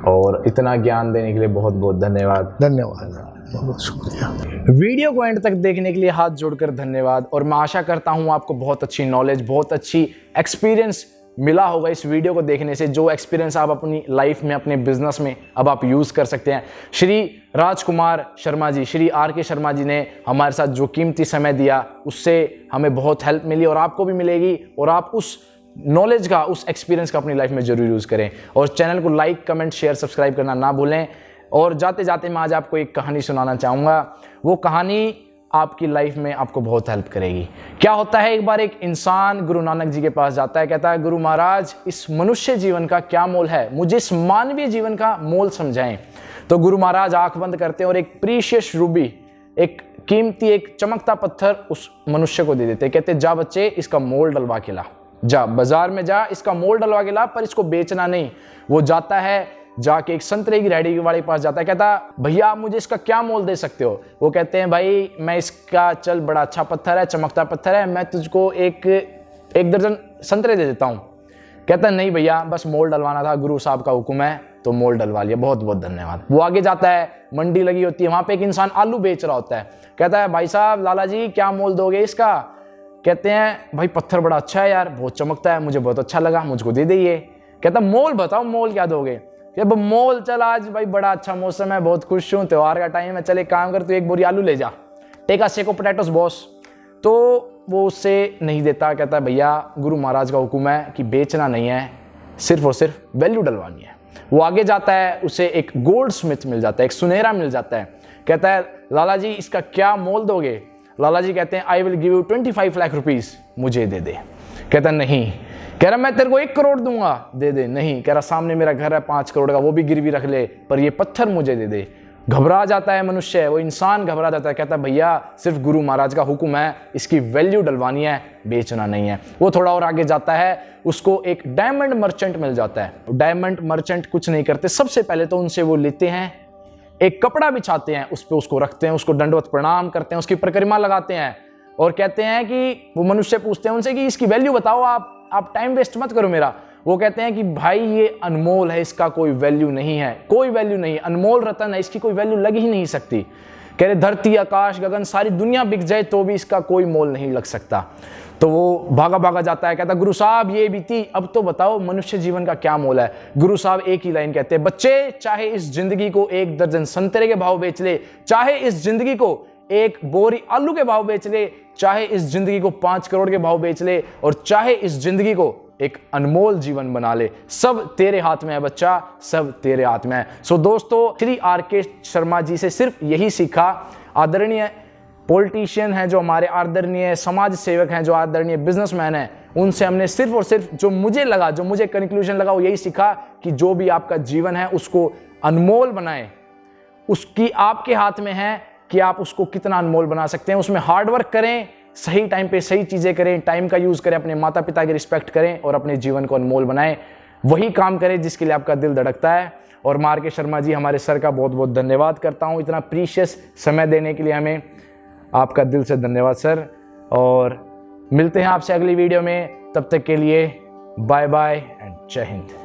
और इतना ज्ञान देने के लिए बहुत बहुत धन्यवाद। धन्यवाद, बहुत शुक्रिया। वीडियो को एंड तक देखने के लिए हाथ जोड़कर धन्यवाद। और मैं आशा करता हूँ आपको बहुत अच्छी नॉलेज, बहुत अच्छी एक्सपीरियंस मिला होगा इस वीडियो को देखने से, जो एक्सपीरियंस आप अपनी लाइफ में, अपने बिजनेस में अब आप यूज़ कर सकते हैं। श्री राजकुमार शर्मा जी, श्री RK शर्मा जी ने हमारे साथ जो कीमती समय दिया, उससे हमें बहुत हेल्प मिली और आपको भी मिलेगी। और आप उस नॉलेज का, उस एक्सपीरियंस का अपनी लाइफ में जरूर यूज़ करें। और चैनल को लाइक, कमेंट, शेयर, सब्सक्राइब करना ना भूलें। और जाते जाते मैं आज आपको एक कहानी सुनाना चाहूँगा। वो कहानी आपकी लाइफ में आपको बहुत हेल्प करेगी। क्या होता है, एक बार एक इंसान गुरु नानक जी के पास जाता है, कहता है गुरु महाराज इस मनुष्य जीवन का क्या मोल है, मुझे इस मानवीय जीवन का मोल समझाएं। तो गुरु महाराज आंख बंद करते हैं और एक प्रीशियस रूबी, एक कीमती, एक चमकता पत्थर उस मनुष्य को दे देते, कहते जा बच्चे इसका मोल डलवा के ला, जा बाजार में जा इसका मोल डलवा के ला, पर इसको बेचना नहीं। वो जाता है, जाके एक संतरे की रेहड़ी वाले के पास जाता है, कहता भैया आप मुझे इसका क्या मोल दे सकते हो। वो कहते हैं भाई मैं इसका, चल बड़ा अच्छा पत्थर है, चमकता पत्थर है, मैं तुझको एक दर्जन संतरे दे देता हूँ। कहता है नहीं भैया बस मोल डलवाना था, गुरु साहब का हुक्म है तो मोल डलवा लिया, बहुत बहुत धन्यवाद। वो आगे जाता है, मंडी लगी होती है, वहां पे एक इंसान आलू बेच रहा होता है, कहता है भाई साहब लाला जी क्या मोल दोगे इसका। कहते हैं भाई पत्थर बड़ा अच्छा है यार, बहुत चमकता है, मुझे बहुत अच्छा लगा, मुझको दे दीजिए। कहता मोल बताओ, मोल क्या दोगे। जब मोल, चल आज भाई बड़ा अच्छा मौसम है, बहुत खुश हूँ, त्योहार का टाइम है, चल एक काम कर तू एक बोरी आलू ले जा, take a sack of potatoes boss. तो वो उससे नहीं देता, कहता है भैया गुरु महाराज का हुक्म है कि बेचना नहीं है, सिर्फ और सिर्फ वैल्यू डलवानी है। वो आगे जाता है, उसे एक गोल्ड स्मिथ मिल जाता है, एक सुनहरा मिल जाता है, कहता है लाला जी इसका क्या मोल दोगे। लाला जी कहते हैं I will give you 25 lakh rupees, मुझे दे दे। कहता नहीं। कह रहा मैं तेरे को 1 करोड़ दूंगा, दे दे। नहीं। कह रहा सामने मेरा घर है 5 करोड़ का, वो भी गिरवी रख ले, पर ये पत्थर मुझे दे दे। घबरा जाता है मनुष्य, वो इंसान घबरा जाता है, कहता है भैया सिर्फ गुरु महाराज का हुक्म है, इसकी वैल्यू डलवानी है, बेचना नहीं है। वो थोड़ा और आगे जाता है, उसको एक डायमंड मर्चेंट मिल जाता है। डायमंड मर्चेंट कुछ नहीं करते, सबसे पहले तो उनसे वो लेते हैं, एक कपड़ा बिछाते हैं, उस पर उसको रखते हैं, उसको दंडवत प्रणाम करते हैं, उसकी परिक्रमा लगाते हैं और कहते हैं कि वो मनुष्य पूछते हैं उनसे कि इसकी वैल्यू बताओ, आप टाइम वेस्ट मत करो मेरा। वो कहते हैं कि भाई ये अनमोल है, इसका कोई वैल्यू नहीं है, कोई वैल्यू नहीं, अनमोल रतन है, इसकी कोई वैल्यू लग ही नहीं सकती। कह रहे धरती आकाश गगन सारी दुनिया बिक जाए तो भी इसका कोई मोल नहीं लग सकता। तो वो भागा भागा जाता है, कहता गुरु साहब ये बीती, अब तो बताओ मनुष्य जीवन का क्या मोल है। गुरु साहब एक ही लाइन कहते हैं, बच्चे चाहे इस जिंदगी को 1 दर्जन संतरे के भाव बेच ले, चाहे इस जिंदगी को 1 बोरी आलू के भाव बेच ले, चाहे इस जिंदगी को 5 करोड़ के भाव बेच ले, और चाहे इस जिंदगी को एक अनमोल जीवन बना ले, सब तेरे हाथ में है बच्चा, सब तेरे हाथ में है। सो दोस्तों, श्री आर.के. शर्मा जी से सिर्फ यही सीखा। आदरणीय पॉलिटिशियन हैं जो हमारे, आदरणीय समाज सेवक हैं जो, आदरणीय बिजनेसमैन हैं, उनसे हमने सिर्फ और सिर्फ जो मुझे लगा, जो मुझे कंक्लूजन लगा, वो यही सीखा कि जो भी आपका जीवन है उसको अनमोल बनाएं। उसकी आपके हाथ में है कि आप उसको कितना अनमोल बना सकते हैं। उसमें हार्डवर्क करें, सही टाइम पे सही चीज़ें करें, टाइम का यूज़ करें, अपने माता पिता की रिस्पेक्ट करें और अपने जीवन को अनमोल बनाएं। वही काम करें जिसके लिए आपका दिल धड़कता है। और आर.के. शर्मा जी, हमारे सर का बहुत बहुत धन्यवाद करता हूँ, इतना प्रीशियस समय देने के लिए हमें। आपका दिल से धन्यवाद सर, और मिलते हैं आपसे अगली वीडियो में। तब तक के लिए बाय बाय एंड जय हिंद।